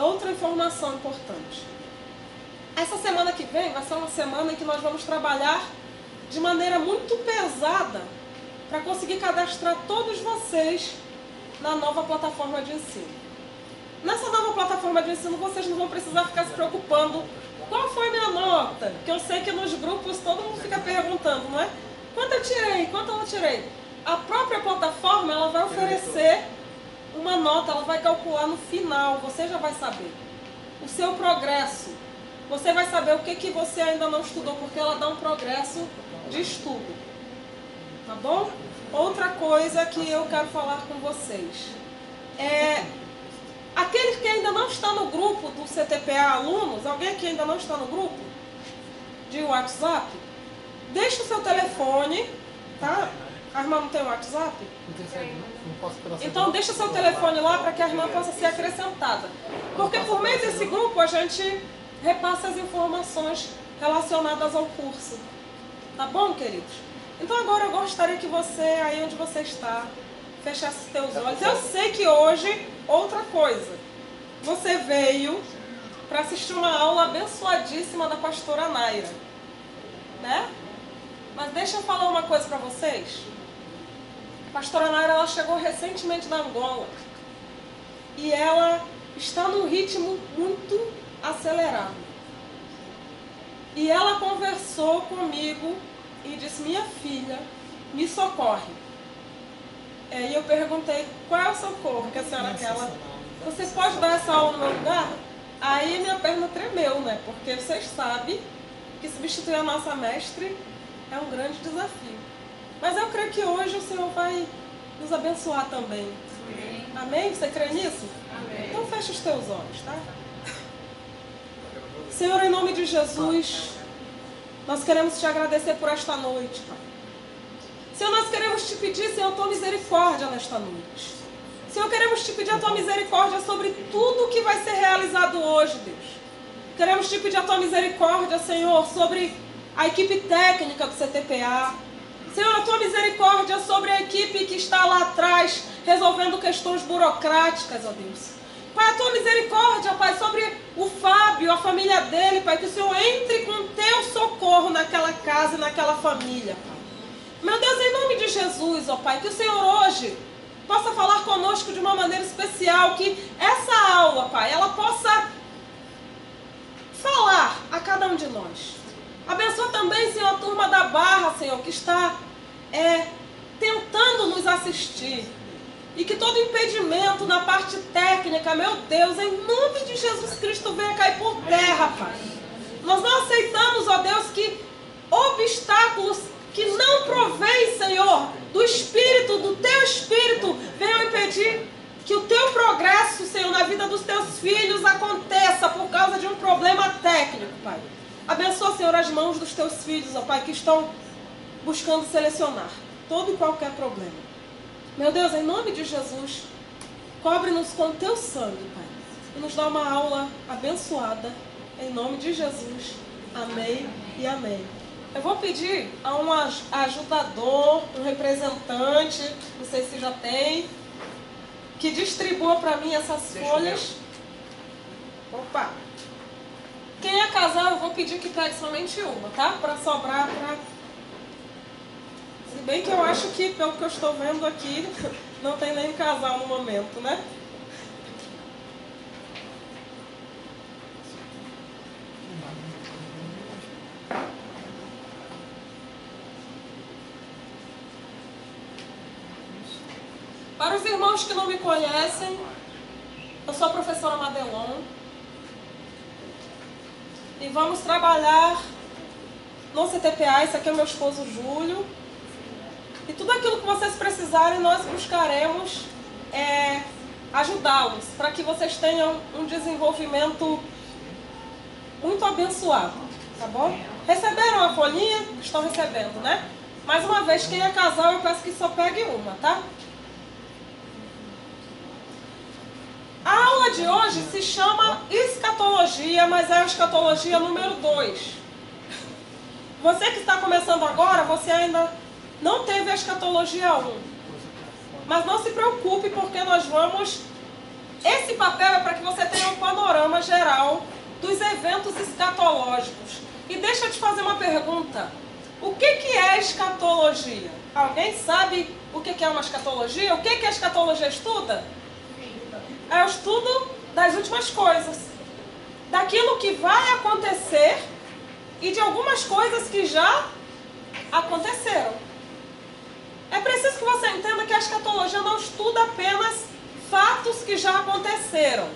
outra informação importante. Essa semana que vem vai ser uma semana em que nós vamos trabalhar de maneira muito pesada para conseguir cadastrar todos vocês na nova plataforma de ensino. Nessa nova plataforma de ensino, vocês não vão precisar ficar se preocupando qual foi a minha nota, que eu sei que nos grupos todo mundo fica perguntando, não é? Quanto eu tirei? Quanto eu não tirei? A própria plataforma, ela vai oferecer uma nota, ela vai calcular no final, você já vai saber o seu progresso. Você vai saber o que você ainda não estudou, porque ela dá um progresso de estudo. Tá bom? Outra coisa que eu quero falar com vocês aqueles que ainda não estão no grupo do CTPA Alunos, alguém aqui ainda não está no grupo de WhatsApp, deixa o seu telefone, tá? A irmã não tem WhatsApp? Então deixa o seu telefone lá para que a irmã possa ser acrescentada. Porque por meio desse grupo a gente repassa as informações relacionadas ao curso. Tá bom, queridos? Então agora eu gostaria que você, aí onde você está, fechasse os teus olhos. Eu sei que hoje, outra coisa, você veio para assistir uma aula abençoadíssima da pastora Naira, né? Mas deixa eu falar uma coisa para vocês. A pastora Naira, ela chegou recentemente da Angola e ela está num ritmo muito acelerado. E ela conversou comigo e disse: minha filha, me socorre. E eu perguntei: qual é o socorro que a senhora quer? Você pode dar essa aula no meu lugar? Aí minha perna tremeu, né? Porque vocês sabem que substituir a nossa mestre é um grande desafio. Mas eu creio que hoje o Senhor vai nos abençoar também. Amém? Amém? Você crê nisso? Amém. Então fecha os teus olhos, tá? Senhor, em nome de Jesus, nós queremos te agradecer por esta noite, Pai. Senhor, nós queremos te pedir, Senhor, a tua misericórdia nesta noite. Senhor, queremos te pedir a tua misericórdia sobre tudo que vai ser realizado hoje, Deus. Queremos te pedir a tua misericórdia, Senhor, sobre a equipe técnica do CTPA. Senhor, a tua misericórdia sobre a equipe que está lá atrás, resolvendo questões burocráticas, ó Deus. Pai, a tua misericórdia, Pai, sobre o Fábio, a família dele, Pai, que o Senhor entre com o teu socorro naquela casa e naquela família, Pai. Meu Deus, em nome de Jesus, ó Pai, que o Senhor hoje possa falar conosco de uma maneira especial, que essa aula, Pai, ela possa falar a cada um de nós. Abençoa também, Senhor, a turma da Barra, Senhor, que está tentando nos assistir. E que todo impedimento na parte técnica, meu Deus, em nome de Jesus Cristo, venha cair por terra, Pai. Nós não aceitamos, ó Deus, que obstáculos que não provém, Senhor, do Espírito, do Teu Espírito, venham impedir que o Teu progresso, Senhor, na vida dos Teus filhos aconteça por causa de um problema técnico, Pai. Abençoa, Senhor, as mãos dos Teus filhos, ó Pai, que estão buscando selecionar todo e qualquer problema. Meu Deus, em nome de Jesus, cobre-nos com o Teu sangue, Pai, e nos dá uma aula abençoada, em nome de Jesus. Amém e amém. Eu vou pedir a um ajudador, um representante, não sei se já tem, que distribua para mim essas folhas. Opa! Quem é casal, eu vou pedir que pegue somente uma, tá? Para sobrar para... Se bem que eu acho que, pelo que eu estou vendo aqui, não tem nem casal no momento, né? Para os irmãos que não me conhecem, eu sou a professora Madelon. E vamos trabalhar no CTPA. Esse aqui é meu esposo Júlio. E tudo aquilo que vocês precisarem, nós buscaremos ajudá-los, para que vocês tenham um desenvolvimento muito abençoado, tá bom? Receberam a folhinha? Estão recebendo, né? Mais uma vez, quem é casal, eu peço que só pegue uma, tá? A aula de hoje se chama escatologia, mas é a escatologia número 2. Você que está começando agora, você ainda não teve a escatologia 1. Mas não se preocupe, porque nós vamos... Esse papel é para que você tenha um panorama. panorama geral dos eventos escatológicos. E deixa eu te fazer uma pergunta. O que é escatologia? Alguém sabe o que é uma escatologia? O que a escatologia estuda? É o estudo das últimas coisas. Daquilo que vai acontecer e de algumas coisas que já aconteceram. É preciso que você entenda que a escatologia não estuda apenas fatos que já aconteceram.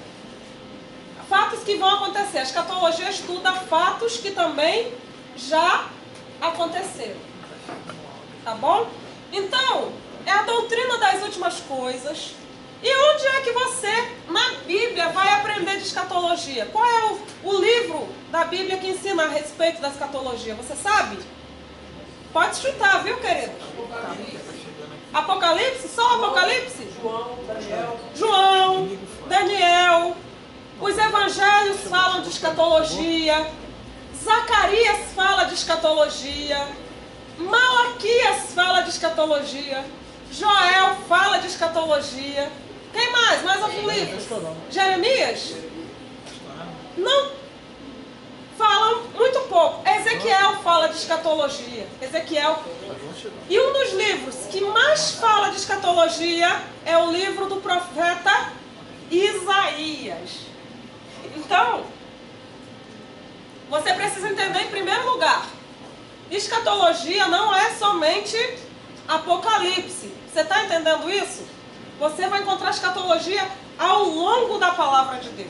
Fatos que vão acontecer. A escatologia estuda fatos que também já aconteceram. Tá bom? Então, é a doutrina das últimas coisas. E onde é que você, na Bíblia, vai aprender de escatologia? Qual é o livro da Bíblia que ensina a respeito da escatologia? Você sabe? Pode chutar, viu, querido? Apocalipse? Só o Apocalipse? João, Daniel. Os evangelhos falam de escatologia. Zacarias fala de escatologia. Malaquias fala de escatologia. Joel fala de escatologia. Quem mais? Mais algum livro? Jeremias? Não. Falam muito pouco. Ezequiel fala de escatologia. Ezequiel. E um dos livros que mais fala de escatologia é o livro do profeta Isaías. Então, você precisa entender em primeiro lugar, escatologia não é somente Apocalipse. Você está entendendo isso? Você vai encontrar escatologia ao longo da palavra de Deus.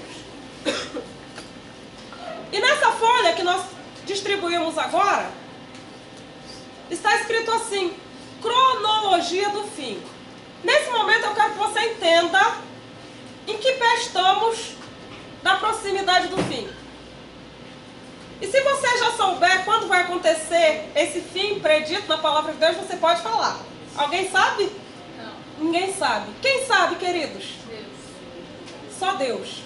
E nessa folha que nós distribuímos agora, está escrito assim, cronologia do fim. Nesse momento eu quero que você entenda em que pé estamos da proximidade do fim. E se você já souber quando vai acontecer esse fim predito na palavra de Deus, você pode falar. Alguém sabe? Não. Ninguém sabe. Quem sabe, queridos? Deus. Só Deus.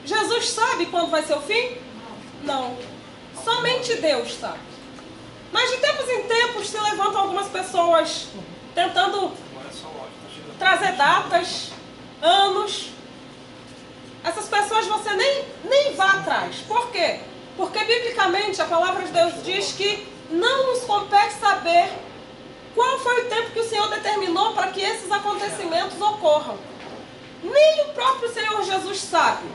Jesus sabe quando vai ser o fim? Não. Somente Deus sabe. Mas de tempos em tempos se levantam algumas pessoas tentando trazer datas, anos. Essas pessoas você nem vá atrás. Por quê? Porque biblicamente a palavra de Deus diz que não nos compete saber qual foi o tempo que o Senhor determinou para que esses acontecimentos ocorram. Nem o próprio Senhor Jesus sabe.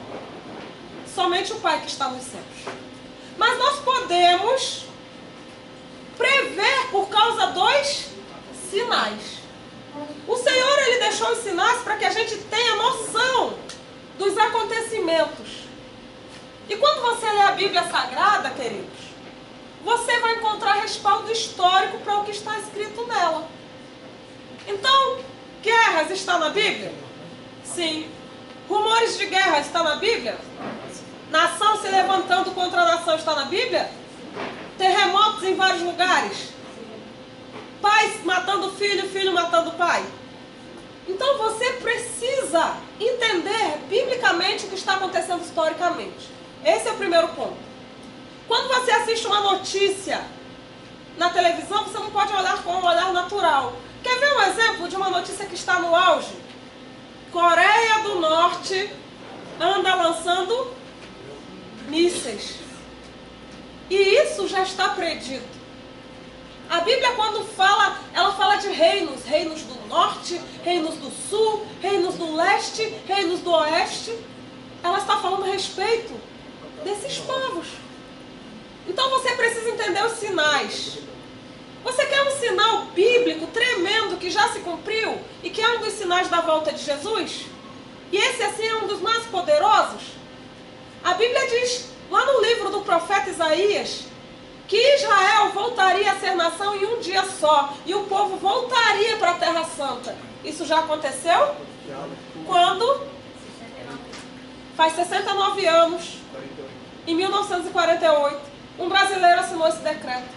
Somente o Pai que está nos céus. Mas nós podemos prever por causa dos sinais. O Senhor, Ele deixou os sinais para que a gente tenha noção dos acontecimentos. E quando você lê a Bíblia Sagrada, queridos, você vai encontrar respaldo histórico para o que está escrito nela. Então, guerras está na Bíblia? Sim. Rumores de guerra está na Bíblia? Nação se levantando contra a nação está na Bíblia? Terremotos em vários lugares? Pais matando filho, filho matando pai? Então você precisa entender biblicamente o que está acontecendo historicamente. Esse é o primeiro ponto. Quando você assiste uma notícia na televisão, você não pode olhar com um olhar natural. Quer ver um exemplo de uma notícia que está no auge? Coreia do Norte anda lançando mísseis. E isso já está predito. A Bíblia, quando fala, ela fala de reinos. Reinos do norte, reinos do sul, reinos do leste, reinos do oeste. Ela está falando a respeito desses povos. Então você precisa entender os sinais. Você quer um sinal bíblico tremendo que já se cumpriu e que é um dos sinais da volta de Jesus? E esse assim é um dos mais poderosos? A Bíblia diz, lá no livro do profeta Isaías, que Israel voltaria a ser nação em um dia só. E o povo voltaria para a Terra Santa. Isso já aconteceu? Quando? Faz 69 anos. Em 1948. Um brasileiro assinou esse decreto.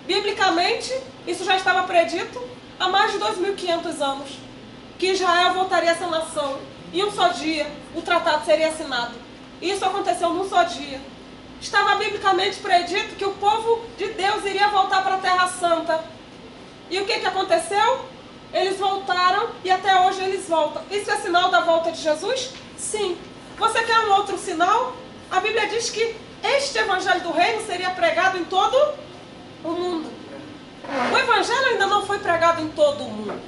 Biblicamente, isso já estava predito há mais de 2.500 anos. Que Israel voltaria a ser nação. Em um só dia, o tratado seria assinado. Isso aconteceu num só dia. Estava biblicamente predito que o povo de Deus iria voltar para a Terra Santa. E o que aconteceu? Eles voltaram e até hoje eles voltam. Isso é sinal da volta de Jesus? Sim. Você quer um outro sinal? A Bíblia diz que este evangelho do reino seria pregado em todo o mundo. O evangelho ainda não foi pregado em todo o mundo,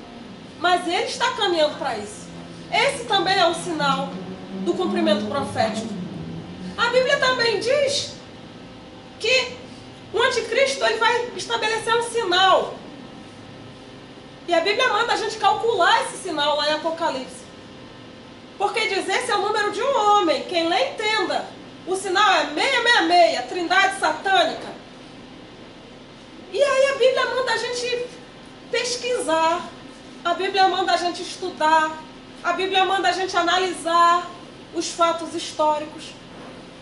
mas ele está caminhando para isso. Esse também é um sinal do cumprimento profético. A Bíblia também diz que o anticristo ele vai estabelecer um sinal. E a Bíblia manda a gente calcular esse sinal lá em Apocalipse. Porque diz, esse é o número de um homem. Quem lê, entenda. O sinal é 666, trindade satânica. E aí a Bíblia manda a gente pesquisar. A Bíblia manda a gente estudar. A Bíblia manda a gente analisar os fatos históricos.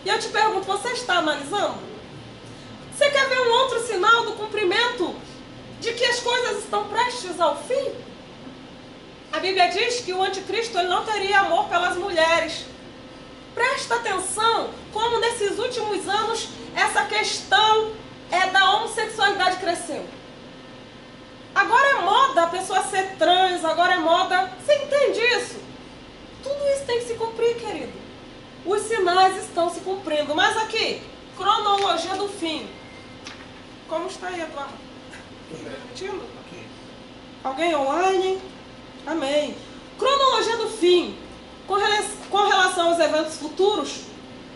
E eu te pergunto, você está analisando? Você quer ver um outro sinal do cumprimento de que as coisas estão prestes ao fim? A Bíblia diz que o anticristo ele não teria amor pelas mulheres. Presta atenção como nesses últimos anos essa questão da homossexualidade cresceu. Agora é moda a pessoa ser trans, agora é moda... Você entende isso? Tudo isso tem que se cumprir, querido. Os sinais estão se cumprindo. Mas aqui, cronologia do fim. Como está aí, Eduardo? Repetindo? Alguém online? Amém. Cronologia do fim. Com relação aos eventos futuros,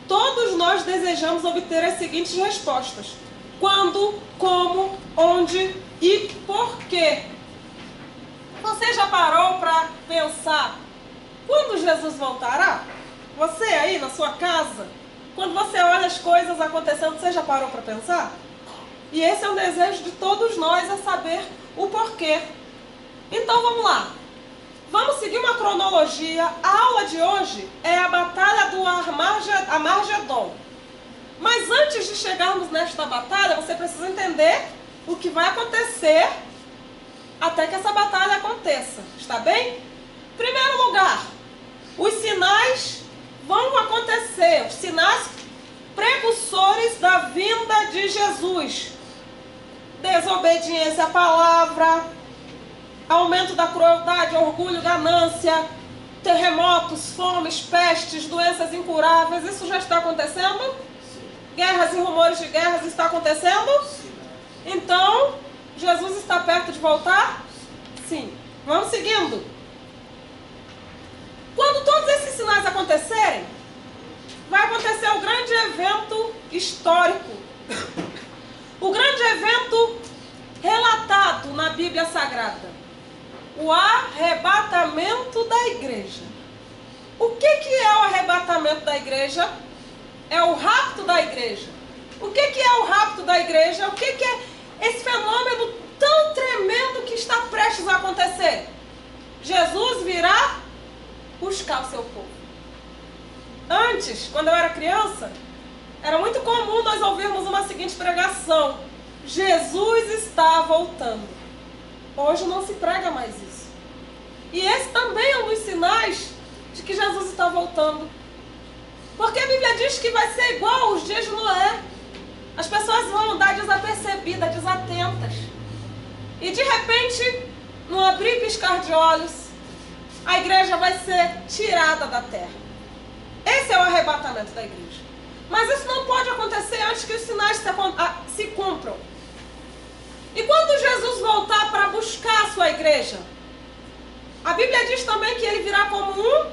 todos nós desejamos obter as seguintes respostas: quando, como, onde e por quê. Você já parou para pensar quando Jesus voltará? Você aí na sua casa, quando você olha as coisas acontecendo, você já parou para pensar? E esse é um desejo de todos nós, é saber o porquê. Então vamos lá. Vamos seguir uma cronologia. A aula de hoje é a batalha do Armagedon. Mas antes de chegarmos nesta batalha, você precisa entender o que vai acontecer até que essa batalha aconteça. Está bem? Primeiro lugar, os sinais vão acontecer. Os sinais precursores da vinda de Jesus. Desobediência à palavra, aumento da crueldade, orgulho, ganância, terremotos, fomes, pestes, doenças incuráveis. Isso já está acontecendo? Guerras e rumores de guerras está acontecendo? Então, Jesus está perto de voltar? Sim. Vamos seguindo. Quando todos esses sinais acontecerem, vai acontecer o grande evento histórico. O grande evento relatado na Bíblia Sagrada. O arrebatamento da igreja. O que é o arrebatamento da igreja? É o rapto da igreja. O que é o rapto da igreja? O que é esse fenômeno tão tremendo que está prestes a acontecer? Jesus virá buscar o seu povo. Antes, quando eu era criança, era muito comum nós ouvirmos uma seguinte pregação: Jesus está voltando. Hoje não se prega mais isso. E esse também é um dos sinais de que Jesus está voltando. Porque a Bíblia diz que vai ser igual aos dias de Noé. As pessoas vão andar desapercebidas, desatentas. E de repente, num abrir e piscar de olhos, a igreja vai ser tirada da terra. Esse é o arrebatamento da igreja. Mas isso não pode acontecer antes que os sinais se cumpram. E quando Jesus voltar para buscar a sua igreja, a Bíblia diz também que ele virá como um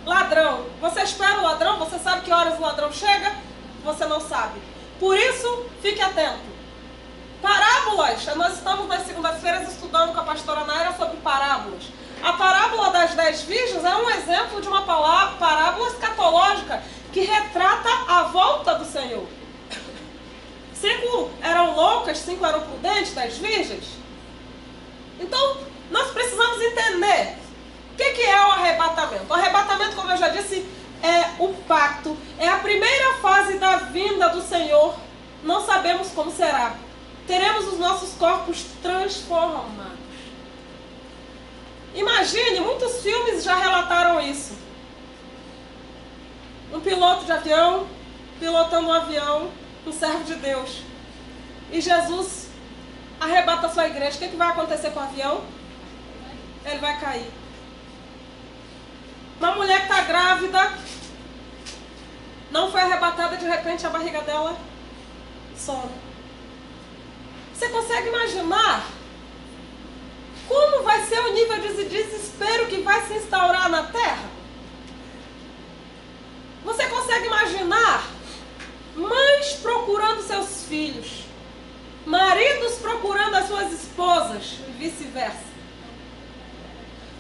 ladrão. Você espera o ladrão? Você sabe que horas o ladrão chega? Você não sabe. Por isso, fique atento. Parábolas. Nós estamos nas segundas-feiras estudando com a pastora Naira sobre parábolas. A parábola das 10 virgens é um exemplo de uma parábola escatológica que retrata a volta do Senhor. 5 eram loucas, 5 eram prudentes, 10 virgens. Então, nós precisamos entender o que é o arrebatamento. O arrebatamento, como eu já disse, é o pacto. É a primeira fase da vinda do Senhor. Não sabemos como será. Teremos os nossos corpos transformados. Imagine, muitos filmes já relataram isso. Um piloto de avião, pilotando um avião, um servo de Deus. E Jesus arrebata a sua igreja. O que vai acontecer com o avião? Ele vai cair. Uma mulher que está grávida não foi arrebatada, de repente a barriga dela some. Você consegue imaginar como vai ser o nível de desespero que vai se instaurar na terra? Você consegue imaginar mães procurando seus filhos, maridos procurando as suas esposas e vice-versa?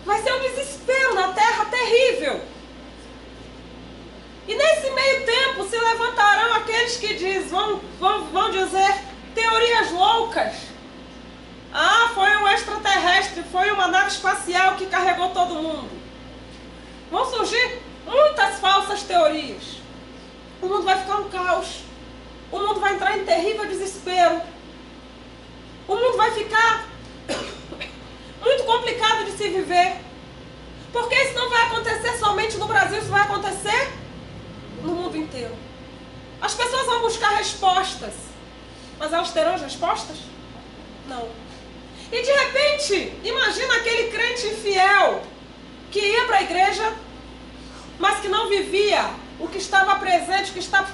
Vai ser um desespero na terra terrível. E nesse meio tempo se levantarão aqueles que vão dizer teorias loucas. Ah, foi um extraterrestre, foi uma nave espacial que carregou todo mundo. Vão surgir muitas falsas teorias. O mundo vai ficar um caos. O mundo vai entrar em terrível desespero. O mundo vai ficar muito complicado de se viver. Porque isso não vai acontecer somente no Brasil, isso vai acontecer no mundo inteiro. As pessoas vão buscar respostas. Mas elas terão as respostas? Não. E de repente, imagina aquele crente infiel que ia para a igreja, mas que não vivia o que estava presente, o que está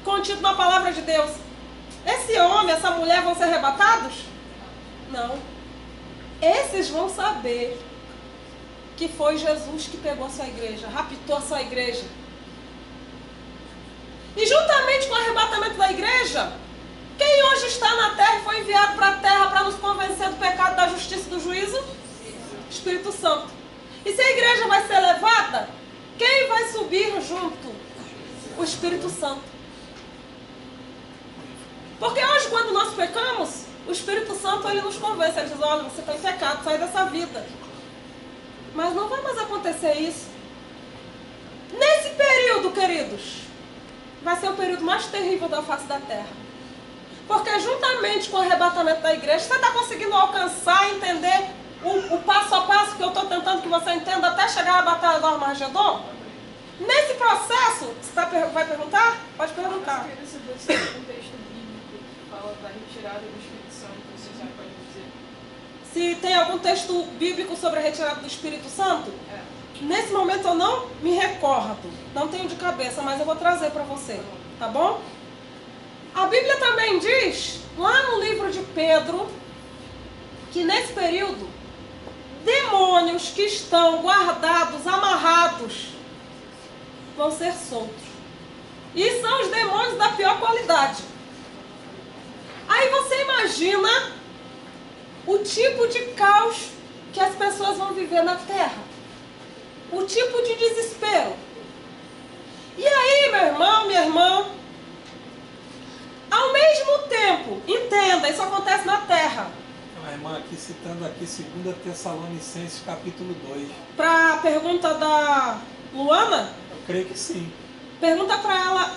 contido na palavra de Deus. Esse homem, essa mulher vão ser arrebatados? Não. Esses vão saber que foi Jesus que pegou a sua igreja, raptou a sua igreja. E juntamente com o arrebatamento da igreja, quem hoje está na terra e foi enviado para a terra para nos convencer do pecado, da justiça e do juízo? Espírito Santo. E se a igreja vai ser levada, quem vai subir junto? O Espírito Santo. Porque hoje, quando nós pecamos, o Espírito Santo ele nos convence. Ele diz, olha, você está em pecado, sai dessa vida. Mas não vai mais acontecer isso. Nesse período, queridos, vai ser o período mais terrível da face da terra. Porque juntamente com o arrebatamento da igreja, você está conseguindo alcançar, entender o passo a passo que eu estou tentando que você entenda até chegar à batalha do Armagedon? Nesse processo, você vai perguntar? Pode perguntar. Eu queria saber se tem um texto bíblico que fala da retirada do Espírito Santo, você já pode dizer. Se tem algum texto bíblico sobre a retirada do Espírito Santo? É. Nesse momento eu não me recordo, não tenho de cabeça, mas eu vou trazer para você, tá bom? A Bíblia também diz, lá no livro de Pedro, que nesse período, demônios que estão guardados, amarrados, vão ser soltos. E são os demônios da pior qualidade. Aí você imagina o tipo de caos que as pessoas vão viver na terra. O tipo de desespero. E aí, meu irmão, minha irmã, ao mesmo tempo, entenda, isso acontece na terra. A irmã aqui citando aqui 2 Tessalonicenses capítulo 2. Para a pergunta da Luana, Eu creio que sim. pergunta para ela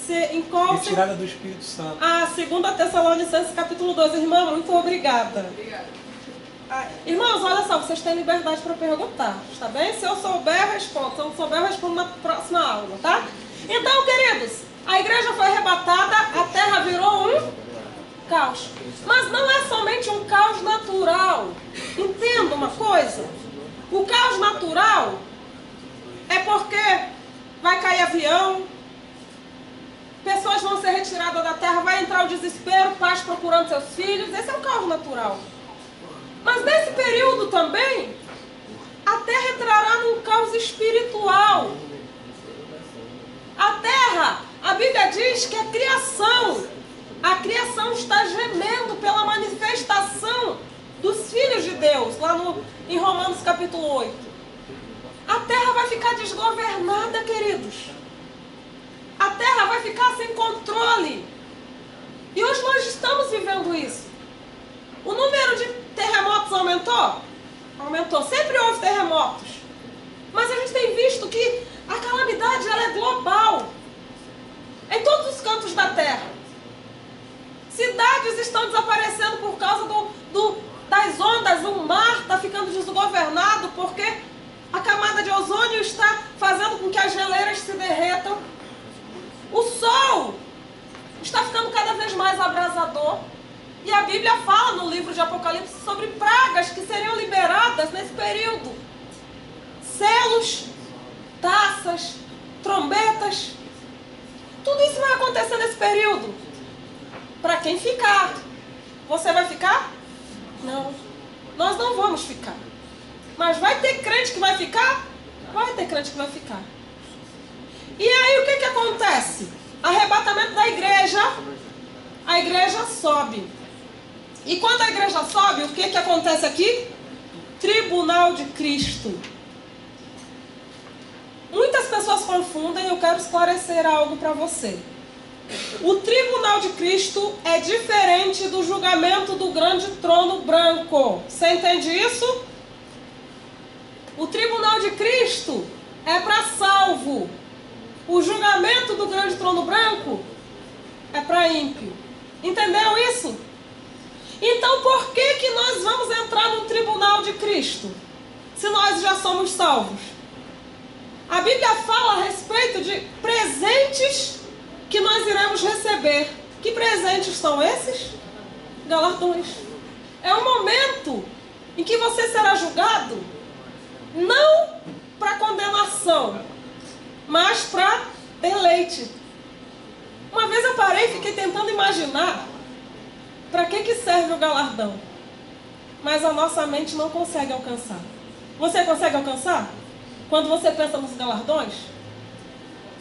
se, em qual... Retirada do Espírito Santo. Ah, 2 Tessalonicenses capítulo 2. Irmã, muito obrigada. Obrigada. Irmãos, olha só, vocês têm liberdade para perguntar, está bem? Se eu souber, eu respondo. Se eu não souber, eu respondo na próxima aula, tá? Então, queridos, a igreja foi arrebatada, a terra virou um caos. Mas não é somente um caos natural. Entenda uma coisa. O caos natural é porque vai cair avião, pessoas vão ser retiradas da terra, vai entrar o desespero, pais procurando seus filhos. Esse é o caos natural. Mas nesse período também, a terra entrará num caos espiritual. A terra, a Bíblia diz que a criação está gemendo pela manifestação dos filhos de Deus, lá em Romanos capítulo 8. A terra vai ficar desgovernada, queridos. A terra vai ficar sem controle. E hoje nós estamos vivendo isso. O número de terremotos aumentou? Aumentou. Sempre houve terremotos. Mas a gente tem visto que a calamidade ela é global. Em todos os cantos da terra. Cidades estão desaparecendo por causa das ondas. O mar está ficando desgovernado porque a camada de ozônio está fazendo com que as geleiras se derretam. O sol está ficando cada vez mais abrasador. E a Bíblia fala no livro de Apocalipse sobre pragas que seriam liberadas nesse período. Selos, taças, trombetas. acontecer nesse período? Para quem ficar. Você vai ficar? Não. Nós não vamos ficar. Mas vai ter crente que vai ficar? Vai ter crente que vai ficar. E aí o que acontece? Arrebatamento da igreja. A igreja sobe. E quando a igreja sobe, o que acontece aqui? Tribunal de Cristo. Muitas pessoas confundem, eu quero esclarecer algo para você. O tribunal de Cristo é diferente do julgamento do grande trono branco. Você entende isso? O tribunal de Cristo é para salvo. O julgamento do grande trono branco é para ímpio. Entendeu isso? Então por que nós vamos entrar no tribunal de Cristo, se nós já somos salvos? A Bíblia fala a respeito de presentes que nós iremos receber. Que presentes são esses? Galardões. É um momento em que você será julgado, não para condenação, mas para deleite. Uma vez eu parei e fiquei tentando imaginar para que serve o galardão. Mas a nossa mente não consegue alcançar. Você consegue alcançar? Quando você pensa nos galardões?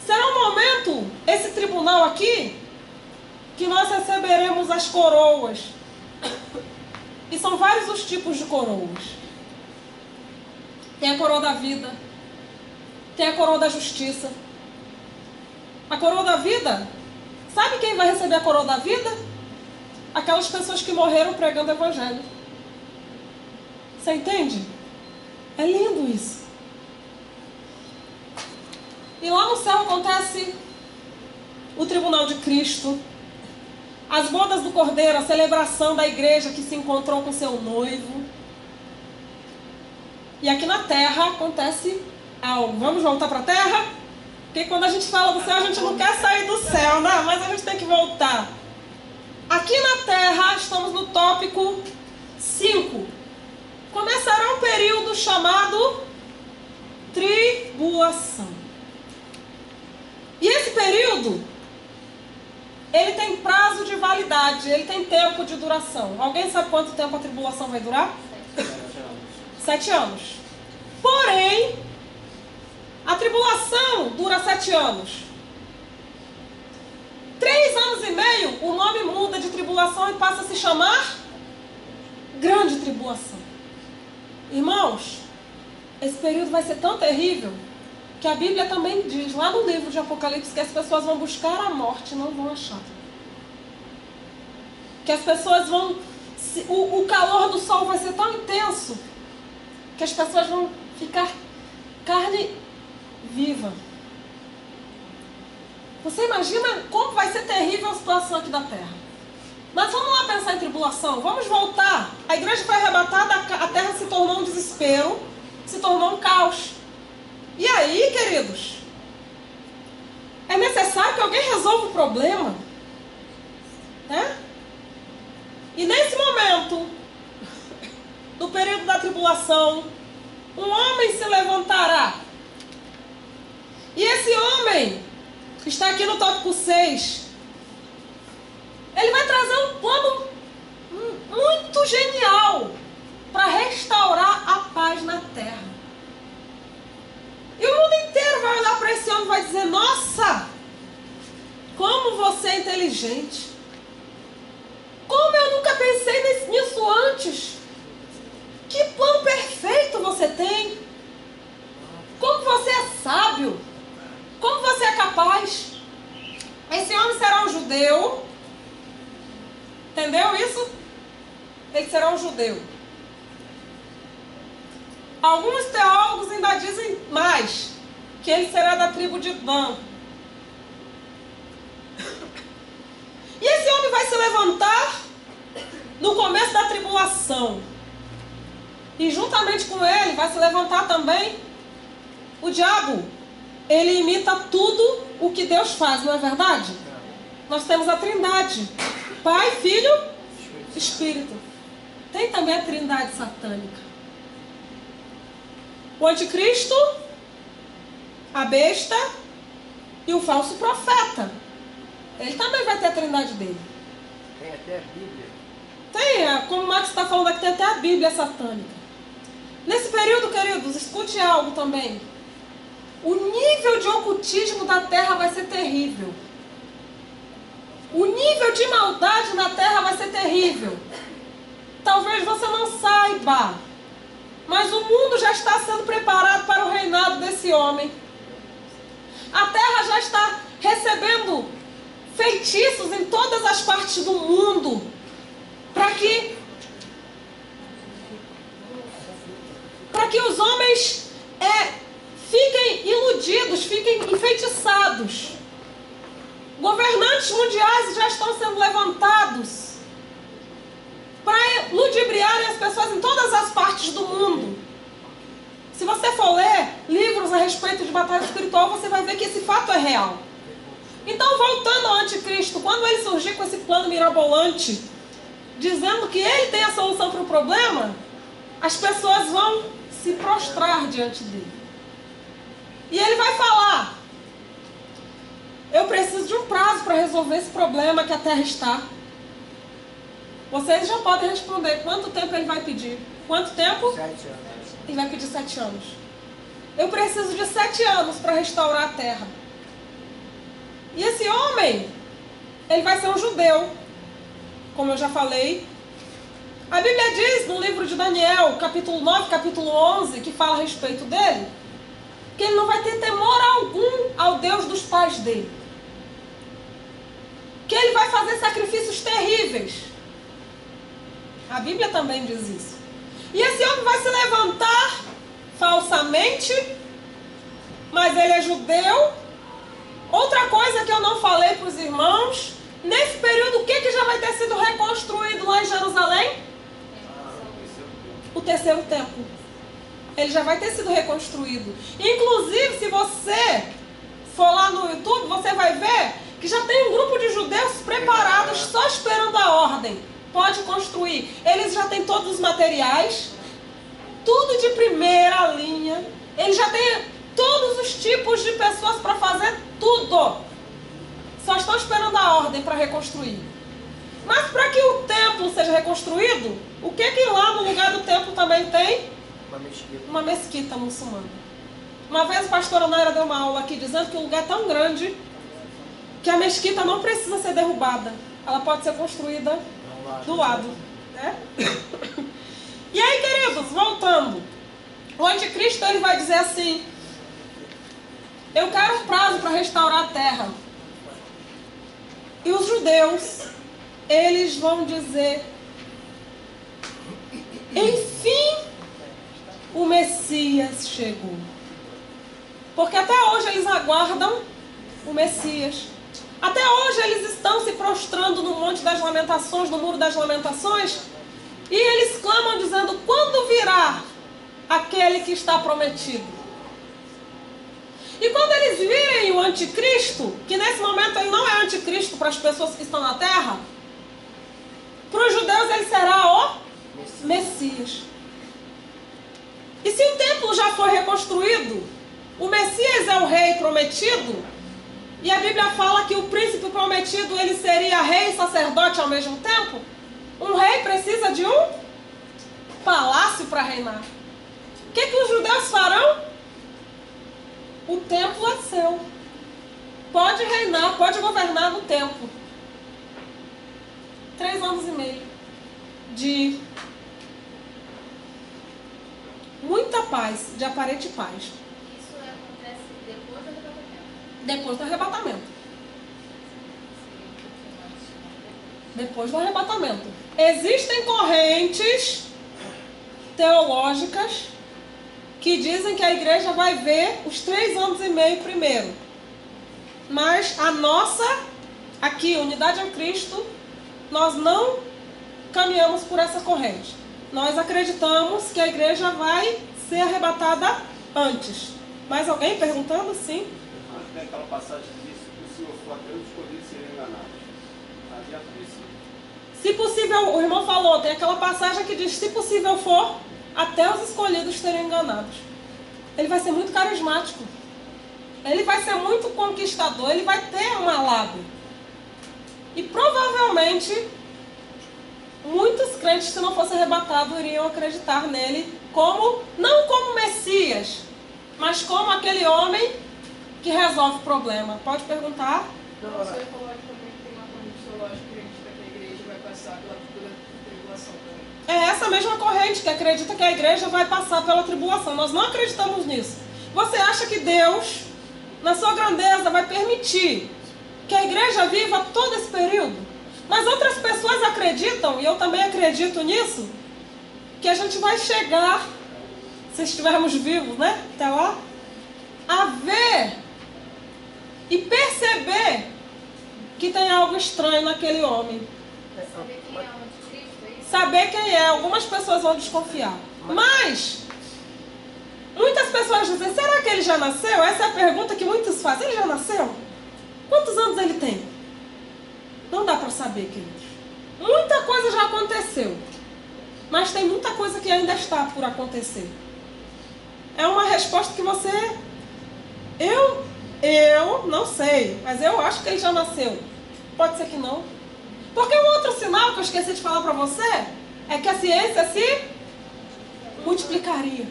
Será um momento, esse tribunal aqui, que nós receberemos as coroas. E são vários os tipos de coroas. Tem a coroa da vida. Tem a coroa da justiça. A coroa da vida, sabe quem vai receber a coroa da vida? Aquelas pessoas que morreram pregando o evangelho. Você entende? É lindo isso. E lá no céu acontece o tribunal de Cristo, as bodas do Cordeiro, a celebração da igreja que se encontrou com seu noivo. E aqui na terra acontece algo. Vamos voltar para a terra? Porque quando a gente fala do céu, a gente não quer sair do céu, né? Mas a gente tem que voltar. Aqui na terra, estamos no tópico 5. Começará um período chamado tribulação. E esse período, ele tem prazo de validade, ele tem tempo de duração. Alguém sabe quanto tempo a tribulação vai durar? 7 anos. Porém, a tribulação dura 7 anos. 3 anos e meio, o nome muda de tribulação e passa a se chamar grande tribulação. Irmãos, esse período vai ser tão terrível que a Bíblia também diz, lá no livro de Apocalipse, que as pessoas vão buscar a morte e não vão achar. Que as pessoas vão... O calor do sol vai ser tão intenso que as pessoas vão ficar carne viva. Você imagina como vai ser terrível a situação aqui da terra. Mas vamos lá pensar em tribulação. Vamos voltar. A igreja foi arrebatada, a terra se tornou um desespero, se tornou um caos. E aí, queridos? É necessário que alguém resolva o problema. Né? E nesse momento, no período da tribulação, um homem se levantará. E esse homem, que está aqui no tópico 6, ele vai trazer um plano muito genial para restaurar a paz na terra. E o mundo inteiro vai olhar para esse homem e vai dizer, nossa, como você é inteligente. Como eu nunca pensei nisso antes. Que plano perfeito você tem. Como você é sábio. Como você é capaz. Esse homem será um judeu. Entendeu isso? Ele será um judeu. Alguns teólogos ainda dizem mais, que ele será da tribo de Dan. E esse homem vai se levantar no começo da tribulação. E juntamente com ele vai se levantar também o diabo. Ele imita tudo o que Deus faz, não é verdade? Nós temos a Trindade. Pai, Filho, Espírito. Tem também a Trindade satânica. O anticristo, a besta e o falso profeta. Ele também vai ter a trindade dele. Tem até a Bíblia. Tem, como o Max está falando aqui, tem até a Bíblia satânica. Nesse período, queridos, escute algo também. O nível de ocultismo da terra vai ser terrível. O nível de maldade na terra vai ser terrível. Talvez você não saiba, mas o mundo já está sendo preparado para o reinado desse homem. A terra já está recebendo feitiços em todas as partes do mundo, para que os homens fiquem iludidos, fiquem enfeitiçados. Governantes mundiais já estão sendo levantados para ludibriarem as pessoas em todas as partes do mundo. Se você for ler livros a respeito de batalha espiritual, você vai ver que esse fato é real. Então, voltando ao anticristo, quando ele surgir com esse plano mirabolante, dizendo que ele tem a solução para o problema, as pessoas vão se prostrar diante dele. E ele vai falar: eu preciso de um prazo para resolver esse problema que a terra está. Vocês já podem responder quanto tempo ele vai pedir. Quanto tempo? 7 anos. Ele vai pedir 7 anos. Eu preciso de 7 anos para restaurar a terra. E esse homem, ele vai ser um judeu, como eu já falei. A Bíblia diz no livro de Daniel, capítulo 9, capítulo 11, que fala a respeito dele, que ele não vai ter temor algum ao Deus dos pais dele. Que ele vai fazer sacrifícios terríveis. A Bíblia também diz isso. E esse homem vai se levantar falsamente, mas ele é judeu. Outra coisa que eu não falei para os irmãos, nesse período o que já vai ter sido reconstruído lá em Jerusalém? O terceiro templo. Ele já vai ter sido reconstruído. Inclusive, se você for lá no YouTube, você vai ver que já tem um grupo de judeus preparados, só esperando a ordem. Pode construir. Eles já têm todos os materiais, tudo de primeira linha. Eles já têm todos os tipos de pessoas para fazer tudo. Só estão esperando a ordem para reconstruir. Mas para que o templo seja reconstruído, o que lá no lugar do templo também tem? Uma mesquita muçulmana. Uma vez a pastora Naira deu uma aula aqui dizendo que o lugar é tão grande que a mesquita não precisa ser derrubada. Ela pode ser construída do lado. Né? E aí, queridos, voltando. O anticristo ele vai dizer assim: eu quero um prazo para restaurar a terra. E os judeus, eles vão dizer: enfim, o Messias chegou. Porque até hoje eles aguardam o Messias. Até hoje eles estão se prostrando no Monte das Lamentações, no Muro das Lamentações, e eles clamam dizendo: quando virá aquele que está prometido? E quando eles virem o anticristo, que nesse momento ele não é anticristo para as pessoas que estão na terra, para os judeus ele será o Messias. E se o templo já foi reconstruído, o Messias é o rei prometido, e a Bíblia fala que o príncipe prometido ele seria rei e sacerdote ao mesmo tempo, um rei precisa de um palácio para reinar. O que os judeus farão? O templo é seu. Pode reinar, pode governar no templo. 3 anos e meio de muita paz, de aparente paz. Isso acontece depois do arrebatamento? Depois do arrebatamento. Depois do arrebatamento. Existem correntes teológicas que dizem que a igreja vai ver os 3 anos e meio primeiro. Mas a nossa, aqui, Unidade em Cristo, nós não caminhamos por essa corrente. Nós acreditamos que a igreja vai ser arrebatada antes. Mais alguém perguntando? Sim. Tem aquela passagem que diz que o Senhor for até os escolhidos serem enganados. Havia princípio. Se possível, o irmão falou, tem aquela passagem que diz: se possível for, até os escolhidos serem enganados. Ele vai ser muito carismático. Ele vai ser muito conquistador. Ele vai ter uma lábia. E provavelmente muitos crentes, se não fosse arrebatado, iriam acreditar nele não como Messias, mas como aquele homem que resolve o problema. Pode perguntar? Não, você falou também que tem uma corrente teológica que acredita que a igreja vai passar pela tribulação também. É essa mesma corrente que acredita que a igreja vai passar pela tribulação. Nós não acreditamos nisso. Você acha que Deus, na sua grandeza, vai permitir que a igreja viva todo esse período? Mas outras pessoas acreditam, e eu também acredito nisso, que a gente vai chegar, se estivermos vivos, né? Até lá, a ver e perceber que tem algo estranho naquele homem. Saber quem é o anticristo, é isso? Saber quem é. Algumas pessoas vão desconfiar. Mas muitas pessoas dizem, será que ele já nasceu? Essa é a pergunta que muitos fazem. Ele já nasceu? Quantos anos ele tem? Não dá para saber, queridos. Muita coisa já aconteceu. Mas tem muita coisa que ainda está por acontecer. É uma resposta que você... Eu não sei, mas eu acho que ele já nasceu. Pode ser que não. Porque um outro sinal que eu esqueci de falar para você é que a ciência se multiplicaria.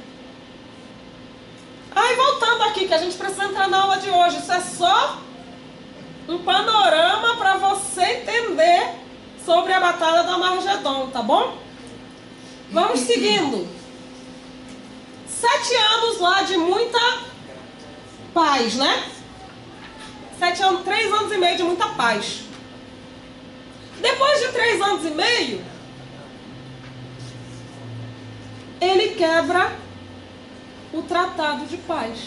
Aí voltando aqui, que a gente precisa entrar na aula de hoje. Isso é só um panorama para você entender sobre a Batalha do Armagedon, tá bom? Vamos seguindo. 7 anos lá de muita paz, né? 7 anos, 3 anos e meio de muita paz. Depois de 3 anos e meio, ele quebra o tratado de paz.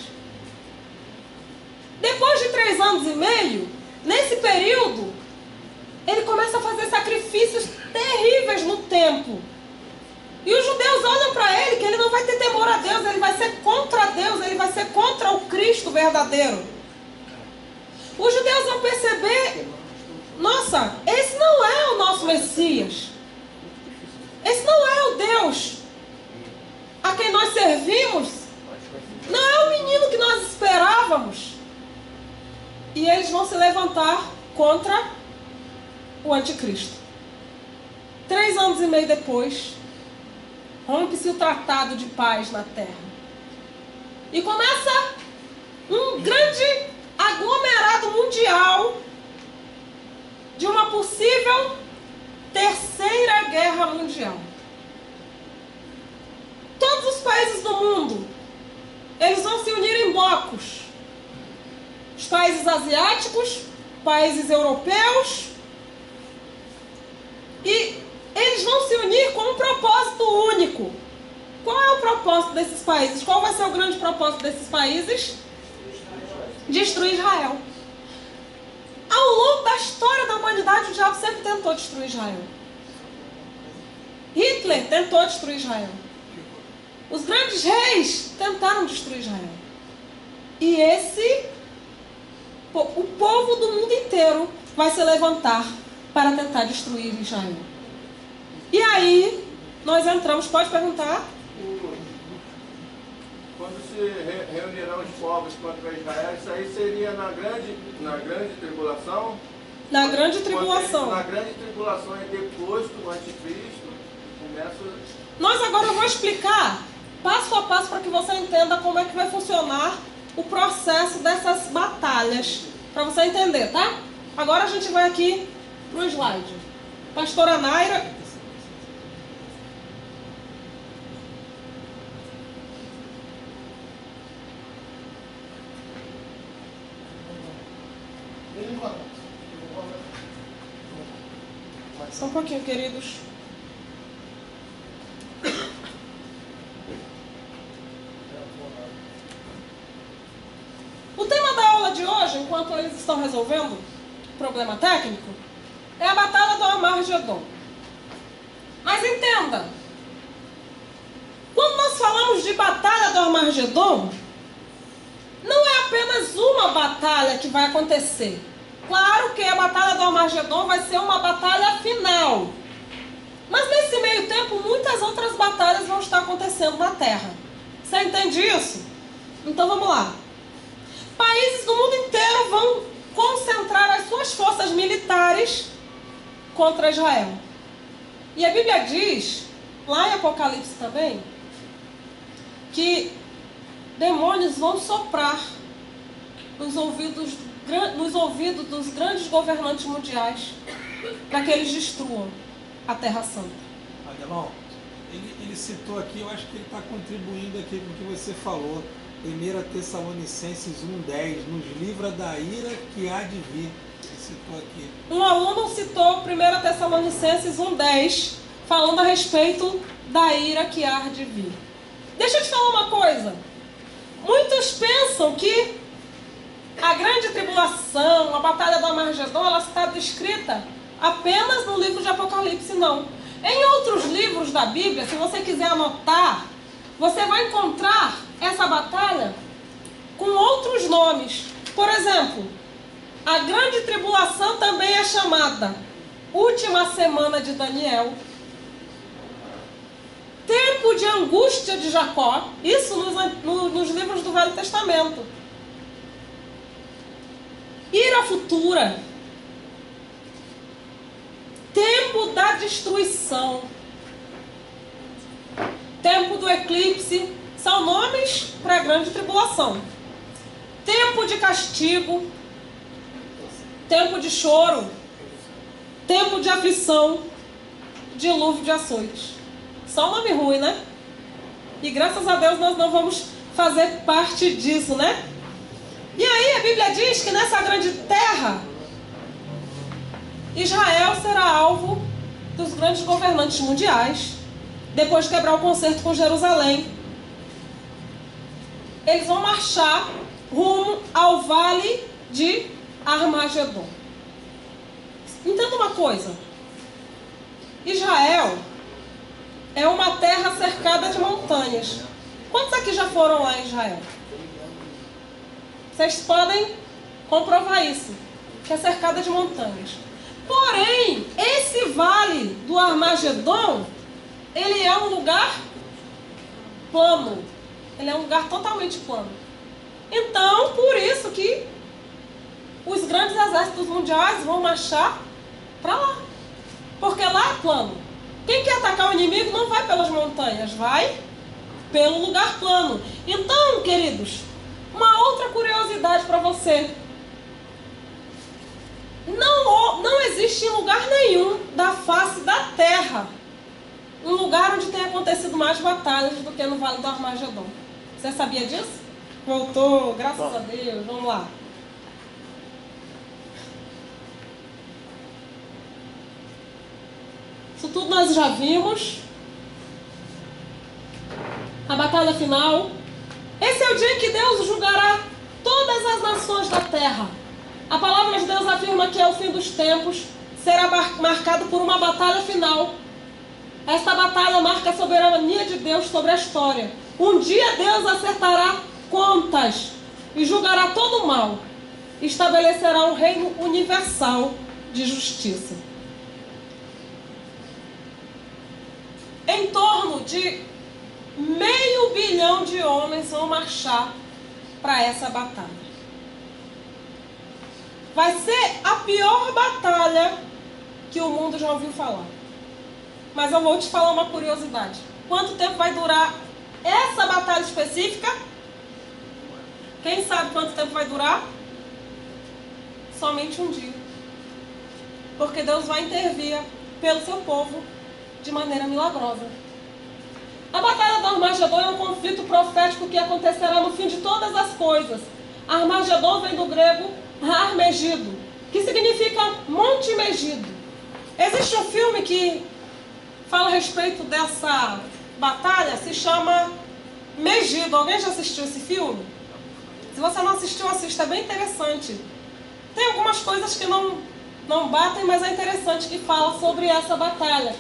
Depois de 3 anos e meio, nesse período, ele começa a fazer sacrifícios terríveis no templo. E os judeus olham para ele que ele não vai ter temor a Deus, ele vai ser contra Deus, ele vai ser contra o Cristo verdadeiro. Os judeus vão perceber, nossa, esse não é o nosso Messias. Esse não é o Deus a quem nós servimos. Não é o menino que nós esperávamos. E eles vão se levantar contra o anticristo. 3 anos e meio depois, rompe-se o tratado de paz na terra. E começa um grande aglomerado mundial de uma possível terceira guerra mundial. Todos os países do mundo, eles vão se unir em blocos. Os países asiáticos, países europeus, e eles vão se unir com um propósito único. Qual é o propósito desses países? Qual vai ser o grande propósito desses países? Destruir Israel. Ao longo da história da humanidade, o diabo sempre tentou destruir Israel. Hitler tentou destruir Israel. Os grandes reis tentaram destruir Israel. E o povo do mundo inteiro vai se levantar para tentar destruir Israel. E aí, nós entramos, pode perguntar? Quando se reunirão os povos contra Israel, isso aí seria na grande tribulação? Na grande tribulação. Na grande tribulação é depois do anticristo, começa... Nós agora vamos explicar passo a passo para que você entenda como é que vai funcionar o processo dessas batalhas. Para você entender, tá? Agora a gente vai aqui pro slide. Pastora Naira. Só um pouquinho, queridos. O tema da aula de hoje, enquanto eles estão resolvendo o problema técnico, é a Batalha do Armagedon. Mas entenda, quando nós falamos de Batalha do Armagedon, não é apenas uma batalha que vai acontecer. Claro que a Batalha do Armagedon vai ser uma batalha final. Mas nesse meio tempo, muitas outras batalhas vão estar acontecendo na Terra. Você entende isso? Então vamos lá. Países do mundo inteiro vão concentrar as suas forças militares contra Israel. E a Bíblia diz, lá em Apocalipse também, que demônios vão soprar nos ouvidos dos grandes governantes mundiais para que eles destruam a Terra Santa. Adelão, ele citou aqui, eu acho que ele está contribuindo aqui com o que você falou. 1 Tessalonicenses 1,10, nos livra da ira que há de vir. Ele citou aqui. Um aluno citou 1 Tessalonicenses 1,10, falando a respeito da ira que há de vir. Deixa eu te falar uma coisa. Muitos pensam que a grande tribulação, a batalha do Armagedon, ela está descrita apenas no livro de Apocalipse, não. Em outros livros da Bíblia, se você quiser anotar, você vai encontrar essa batalha com outros nomes. Por exemplo, a grande tribulação também é chamada última semana de Daniel, tempo de angústia de Jacó, isso nos livros do Velho Testamento. Ira futura, tempo da destruição, tempo do eclipse, são nomes para a grande tribulação. Tempo de castigo, tempo de choro, tempo de aflição, dilúvio de açoites. Só um nome ruim, né? E graças a Deus nós não vamos fazer parte disso, né? E aí a Bíblia diz que nessa grande terra, Israel será alvo dos grandes governantes mundiais, depois de quebrar o concerto com Jerusalém. Eles vão marchar rumo ao vale de Armagedon. Entenda uma coisa. Israel é uma terra cercada de montanhas. Quantos aqui já foram lá em Israel? Vocês podem comprovar isso, que é cercada de montanhas. Porém, esse vale do Armagedon, ele é um lugar plano. Ele é um lugar totalmente plano. Então, por isso que os grandes exércitos mundiais vão marchar para lá. Porque lá é plano. Quem quer atacar o inimigo não vai pelas montanhas, vai pelo lugar plano. Então, queridos, uma outra curiosidade para você. Não existe em lugar nenhum da face da terra um lugar onde tenha acontecido mais batalhas do que no Vale do Armagedon. Você sabia disso? Voltou, graças a Deus. Vamos lá. Isso tudo nós já vimos. A batalha final. Esse é o dia em que Deus julgará todas as nações da terra. A palavra de Deus afirma que ao fim dos tempos será marcado por uma batalha final. Esta batalha marca a soberania de Deus sobre a história. Um dia Deus acertará contas e julgará todo o mal. Estabelecerá um reino universal de justiça. Em torno de 500 milhões de homens vão marchar para essa batalha. Vai ser a pior batalha que o mundo já ouviu falar. Mas eu vou te falar uma curiosidade. Quanto tempo vai durar essa batalha específica? Quem sabe quanto tempo vai durar? Somente um dia. Porque Deus vai intervir pelo seu povo de maneira milagrosa. A batalha do Armagedon é um conflito profético que acontecerá no fim de todas as coisas. Armagedon vem do grego Har-Megido, que significa Monte Megido. Existe um filme que fala a respeito dessa batalha, se chama Megido. Alguém já assistiu esse filme? Se você não assistiu, assista, é bem interessante. Tem algumas coisas que não batem, mas é interessante que fala sobre essa batalha.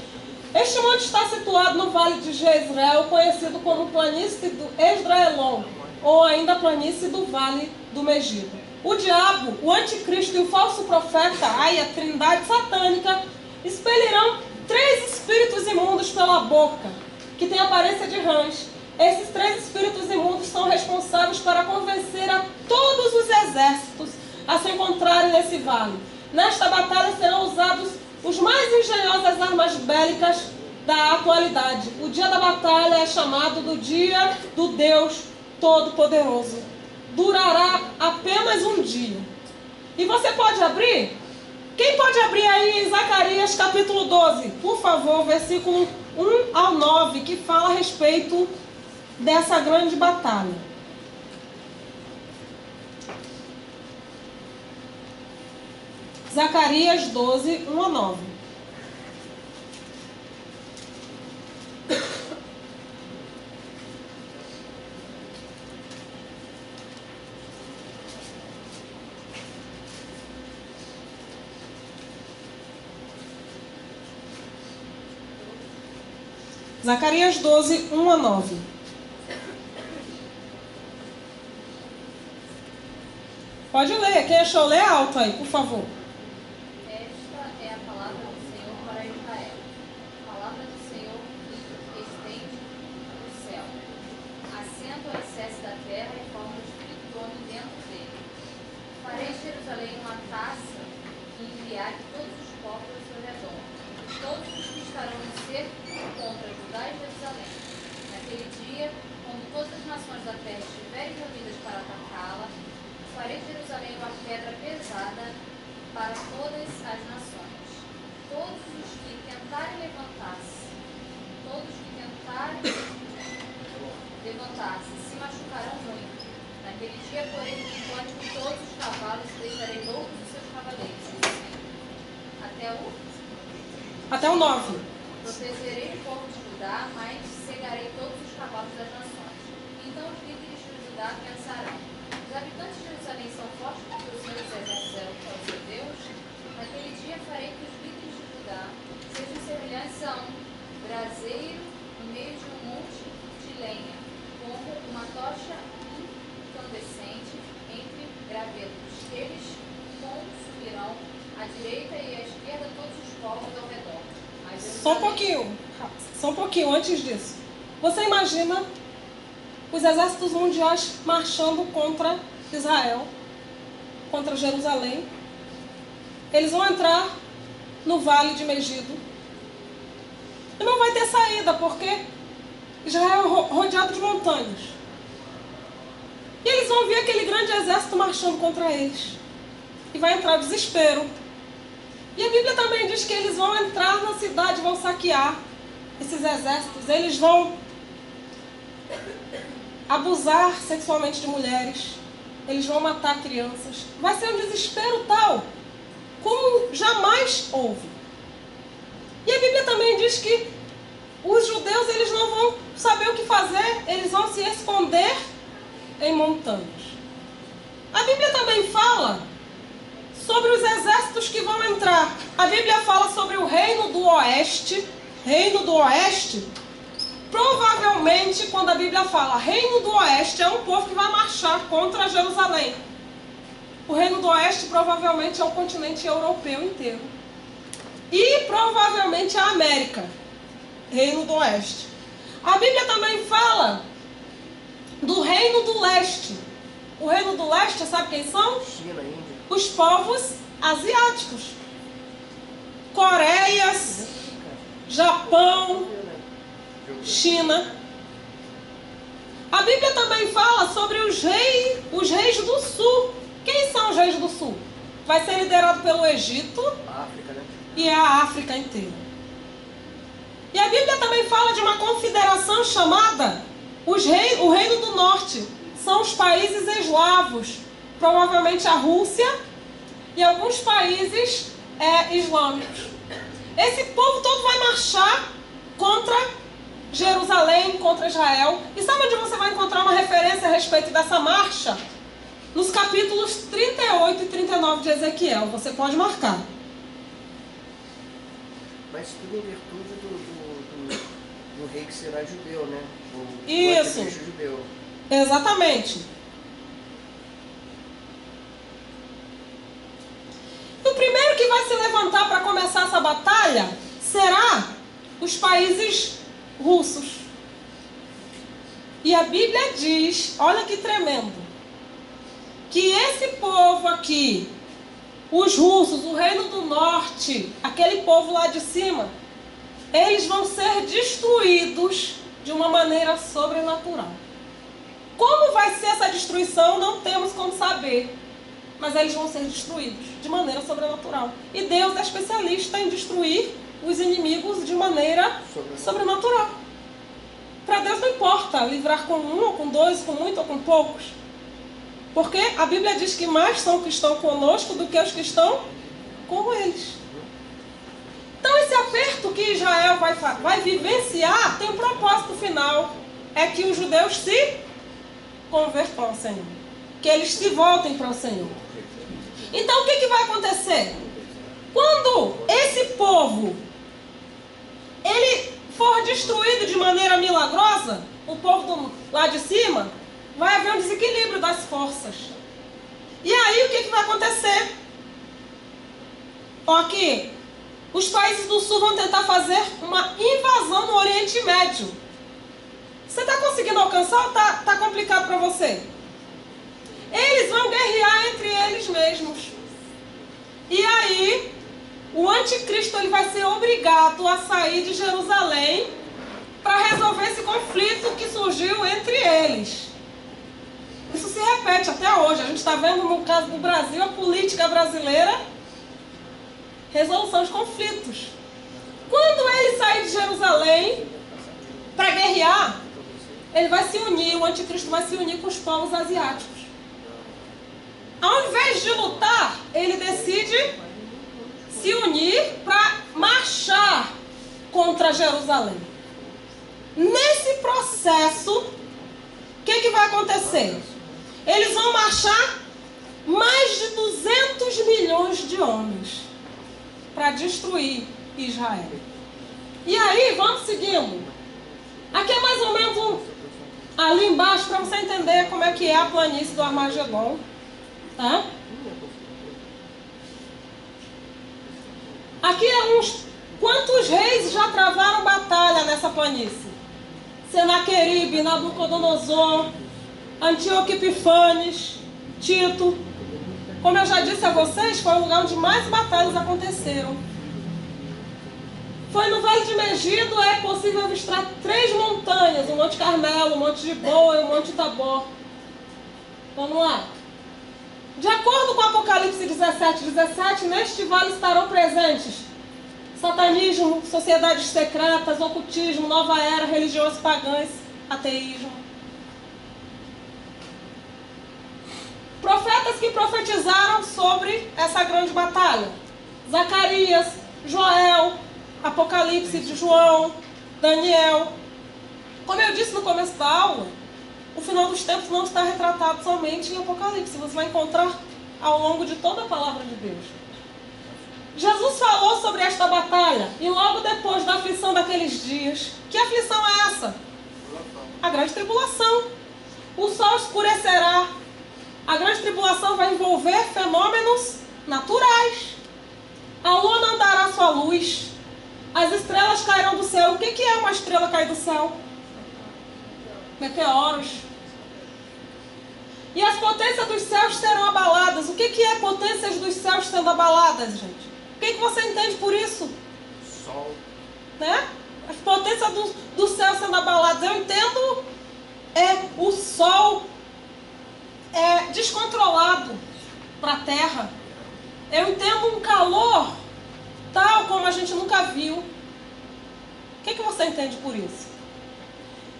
Este monte está situado no Vale de Jezreel, conhecido como Planície do Esdraelon, ou ainda Planície do Vale do Megido. O diabo, o anticristo e o falso profeta, aí a trindade satânica, expelirão 3 espíritos imundos pela boca, que tem aparência de rãs. Esses 3 espíritos imundos são responsáveis para convencer a todos os exércitos a se encontrarem nesse vale. Nesta batalha serão usados os mais engenhosas armas bélicas da atualidade. O dia da batalha é chamado do Dia do Deus Todo-Poderoso. Durará apenas um dia. E você pode abrir? Quem pode abrir aí em Zacarias capítulo 12? Por favor, versículo 1 ao 9, que fala a respeito dessa grande batalha. Zacarias 12, 1 a 9. Zacarias 12, 1 a 9. Pode ler. Quem achou, lê alto aí, por favor. Esta é a palavra do Senhor para Israel. A palavra do Senhor que estende o céu. Assenta o excesso da terra e forma o espírito do homem dentro dele. Farei de Jerusalém uma taça que embriague todos os povos ao seu redor. Todos os que estarão no cerco contra Judá e Jerusalém. Naquele dia, quando todas as nações da terra estiverem reunidas para atacá-la, farei de Jerusalém uma pedra pesada para todas as nações. Todos os que tentarem levantar-se se machucarão muito. Naquele dia, porém, enquanto todos os cavalos deixarei loucos os seus cavaleiros. Até o 9. Protegerei o povo de Judá, mas cegarei todos os cavalos das nações. Então os líderes de Judá pensarão: os habitantes de Jerusalém são fortes porque o Senhor dos Exércitos é o seu Deus? Naquele dia farei que os líderes de Judá sejam semelhantes a um braseiro no meio de um monte de lenha, como uma tocha incandescente entre gravetos. Eles consumirão à direita e à esquerda todos os povos ao redor. Mas Só um pouquinho antes disso. Você imagina os exércitos mundiais marchando contra Israel, contra Jerusalém. Eles vão entrar no vale de Megido. E não vai ter saída, porque Israel é rodeado de montanhas. E eles vão ver aquele grande exército marchando contra eles. E vai entrar desespero. E a Bíblia também diz que eles vão entrar na cidade, vão saquear esses exércitos. Eles vão abusar sexualmente de mulheres. Eles vão matar crianças. Vai ser um desespero tal como jamais houve. E a Bíblia também diz que os judeus, eles não vão saber o que fazer. Eles vão se esconder em montanhas. A Bíblia também fala sobre os exércitos que vão entrar. A Bíblia fala sobre o reino do oeste. Reino do oeste. Provavelmente, quando a Bíblia fala reino do oeste, é um povo que vai marchar contra Jerusalém. O reino do oeste provavelmente é o continente europeu inteiro. E provavelmente a América. Reino do oeste. A Bíblia também fala do reino do leste. O reino do leste, sabe quem são? China, Índia. Os povos asiáticos. Coreias, Japão, China. A Bíblia também fala sobre os reis do sul. Quem são os reis do sul? Vai ser liderado pelo Egito, África, né? e é a África inteira. E a Bíblia também fala de uma confederação chamada o Reino do Norte. São os países eslavos, provavelmente a Rússia e alguns países islâmicos. Esse povo todo vai marchar contra Jerusalém, contra Israel. E sabe onde você vai encontrar uma referência a respeito dessa marcha? Nos capítulos 38 e 39 de Ezequiel. Você pode marcar. Mas tudo em virtude do rei que será judeu, né? O Isso. anticristo judeu. Exatamente. E o primeiro que vai se levantar para começar essa batalha será os países russos. E a Bíblia diz, olha que tremendo, que esse povo aqui, os russos, o Reino do Norte, aquele povo lá de cima, eles vão ser destruídos de uma maneira sobrenatural. Como vai ser essa destruição, não temos como saber. Mas eles vão ser destruídos de maneira sobrenatural. E Deus é especialista em destruir os inimigos de maneira sobrenatural. Para Deus não importa livrar com um, ou com dois, com muito ou com poucos. Porque a Bíblia diz que mais são os que estão conosco do que os que estão com eles. Então esse aperto que Israel vai vivenciar tem um propósito final. É que os judeus se convertam ao Senhor. Que eles se voltem para o Senhor. Então o que vai acontecer? Quando esse povo ele for destruído de maneira milagrosa, o povo lá de cima, vai haver um desequilíbrio das forças. E aí o que vai acontecer? Ó, aqui, os países do sul vão tentar fazer uma invasão no Oriente Médio. Você está conseguindo alcançar ou tá complicado para você? Eles vão guerrear entre eles mesmos. E aí, o anticristo ele vai ser obrigado a sair de Jerusalém para resolver esse conflito que surgiu entre eles. Isso se repete até hoje. A gente está vendo no caso do Brasil, a política brasileira, resolução de conflitos. Quando ele sair de Jerusalém para guerrear, ele vai se unir, o anticristo vai se unir com os povos asiáticos. Ao invés de lutar, ele decide se unir para marchar contra Jerusalém. Nesse processo, o que vai acontecer? Eles vão marchar mais de 200 milhões de homens para destruir Israel. E aí, vamos seguindo. Aqui é mais ou menos ali embaixo, para você entender como é que é a planície do Armagedon. Tá? Aqui é quantos reis já travaram batalha nessa planície? Senaqueribe, Nabucodonosor, Antíoco Epifanes, Tito. Como eu já disse a vocês, foi o lugar onde mais batalhas aconteceram. Foi no Vale de Megido, é possível avistar 3 montanhas, o Monte Carmelo, o Monte de Boa e o Monte Tabor. Vamos lá. De acordo com Apocalipse 17:17, neste vale estarão presentes satanismo, sociedades secretas, ocultismo, nova era, religiosos pagãs, ateísmo. Profetas que profetizaram sobre essa grande batalha: Zacarias, Joel, Apocalipse de João, Daniel. Como eu disse no começo da aula, o final dos tempos não está retratado somente em Apocalipse. Você vai encontrar ao longo de toda a palavra de Deus. Jesus falou sobre esta batalha e logo depois da aflição daqueles dias. Que aflição é essa? A grande tribulação. O sol escurecerá. A grande tribulação vai envolver fenômenos naturais. A lua não dará sua luz. As estrelas cairão do céu. O que é uma estrela cair do céu? Meteoros. E as potências dos céus serão abaladas. O que é potências dos céus sendo abaladas, gente? O que você entende por isso? Sol. Né? As potências do céu sendo abaladas. Eu entendo o sol descontrolado para a terra. Eu entendo um calor tal como a gente nunca viu. O que você entende por isso?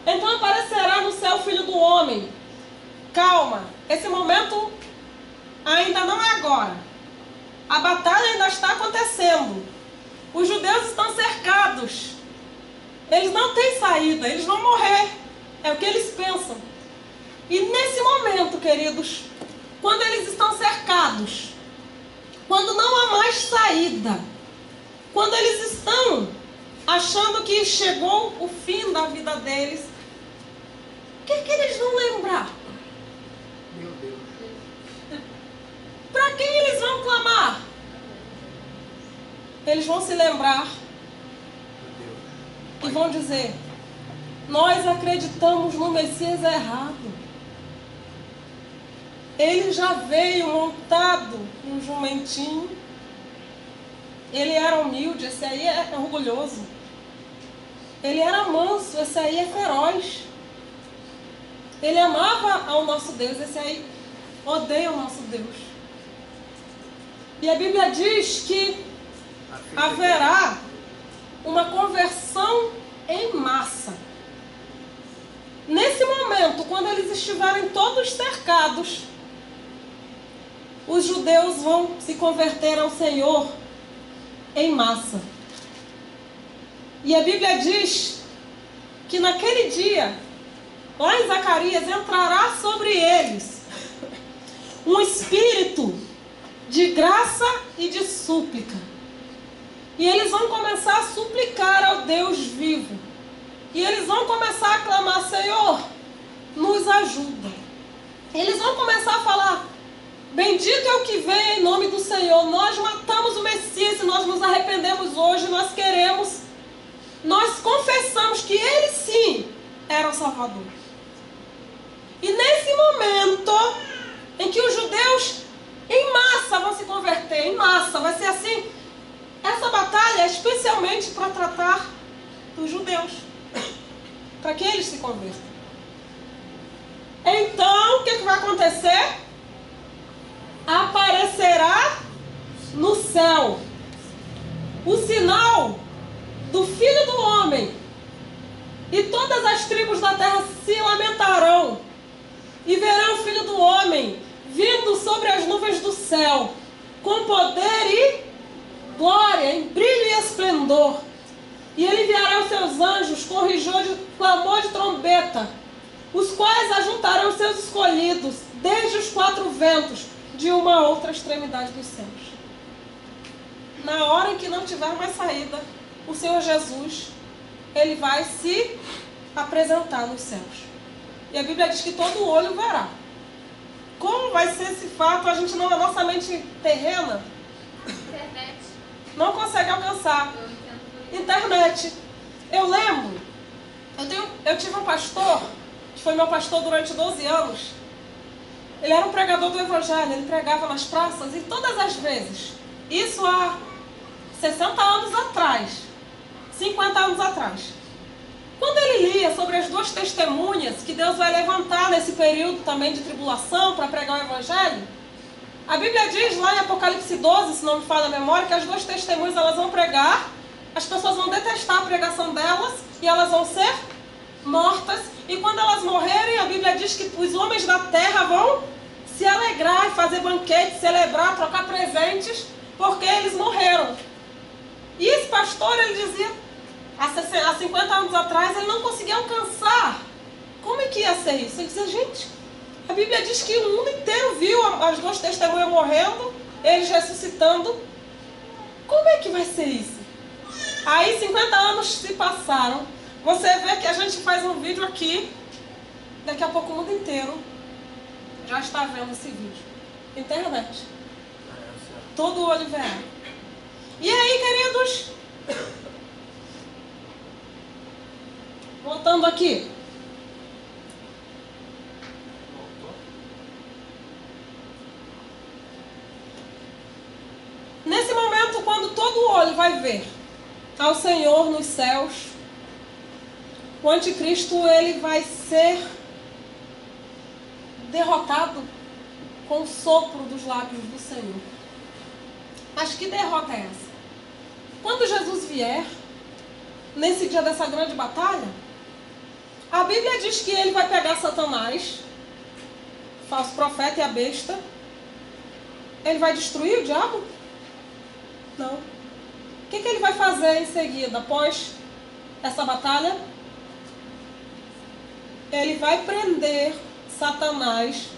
Então aparecerá no céu o Filho do Homem. Calma, esse momento ainda não é agora. A batalha ainda está acontecendo. Os judeus estão cercados. Eles não têm saída, eles vão morrer. É o que eles pensam. E nesse momento, queridos, quando eles estão cercados, quando não há mais saída, quando eles estão achando que chegou o fim da vida deles, o que eles vão lembrar? Meu Deus. Para quem eles vão clamar? Eles vão se lembrar e vão dizer: nós acreditamos no Messias errado. ele já veio montado num jumentinho. Ele era humilde, esse aí é orgulhoso. Ele era manso, esse aí é feroz. Ele amava ao nosso Deus, esse aí odeia o nosso Deus. E a Bíblia diz que haverá uma conversão em massa. Nesse momento, quando eles estiverem todos cercados, os judeus vão se converter ao Senhor em massa. E a Bíblia diz que naquele dia, lá em Zacarias, entrará sobre eles um espírito de graça e de súplica. E eles vão começar a suplicar ao Deus vivo. E eles vão começar a clamar: Senhor, nos ajuda. Eles vão começar a falar: bendito é o que vem em nome do Senhor. Nós matamos o Messias e nós nos arrependemos hoje. Nós confessamos que Ele sim era o Salvador. E nesse momento em que os judeus em massa vão se converter, em massa, vai ser assim. Essa batalha é especialmente para tratar dos judeus, para que eles se convertam. Então, o que vai acontecer? Aparecerá no céu o sinal do Filho do Homem, e todas as tribos da terra se lamentarão e verão o Filho do Homem vindo sobre as nuvens do céu, com poder e glória, em brilho e esplendor. E ele enviará os seus anjos com clamor de trombeta, os quais ajuntarão os seus escolhidos desde os quatro ventos, de uma a outra extremidade dos céus. Na hora em que não tiver mais saída, o Senhor Jesus, Ele vai se apresentar nos céus. E a Bíblia diz que todo olho verá. Como vai ser esse fato? A gente não, a nossa mente terrena, Internet. não consegue alcançar. Eu entendo. Internet. Eu lembro, eu tive um pastor, que foi meu pastor durante 12 anos. Ele era um pregador do Evangelho, ele pregava nas praças e todas as vezes, isso há 60 anos atrás, 50 anos atrás, quando ele lia sobre as duas testemunhas que Deus vai levantar nesse período também de tribulação para pregar o Evangelho, a Bíblia diz lá em Apocalipse 12, se não me falha a memória, que as duas testemunhas elas vão pregar, as pessoas vão detestar a pregação delas e elas vão ser mortas. E quando elas morrerem, a Bíblia diz que os homens da terra vão se alegrar, fazer banquete, celebrar, trocar presentes, porque eles morreram. E esse pastor, ele dizia, há 50 anos atrás, ele não conseguia alcançar. Como é que ia ser isso? Ele dizia, gente, a Bíblia diz que o mundo inteiro viu as duas testemunhas morrendo, eles ressuscitando. Como é que vai ser isso? Aí 50 anos se passaram. Você vê que a gente faz um vídeo aqui, daqui a pouco o mundo inteiro já está vendo esse vídeo. Internet. Todo olho verá. E aí, queridos? Voltando aqui. Nesse momento, quando todo olho vai ver ao Senhor nos céus, o anticristo ele vai ser derrotado com o sopro dos lábios do Senhor. Mas que derrota é essa? Quando Jesus vier, nesse dia dessa grande batalha, a Bíblia diz que ele vai pegar Satanás, falso profeta e a besta. Ele vai destruir o diabo? Não. O que ele vai fazer em seguida, após essa batalha? Ele vai prender Satanás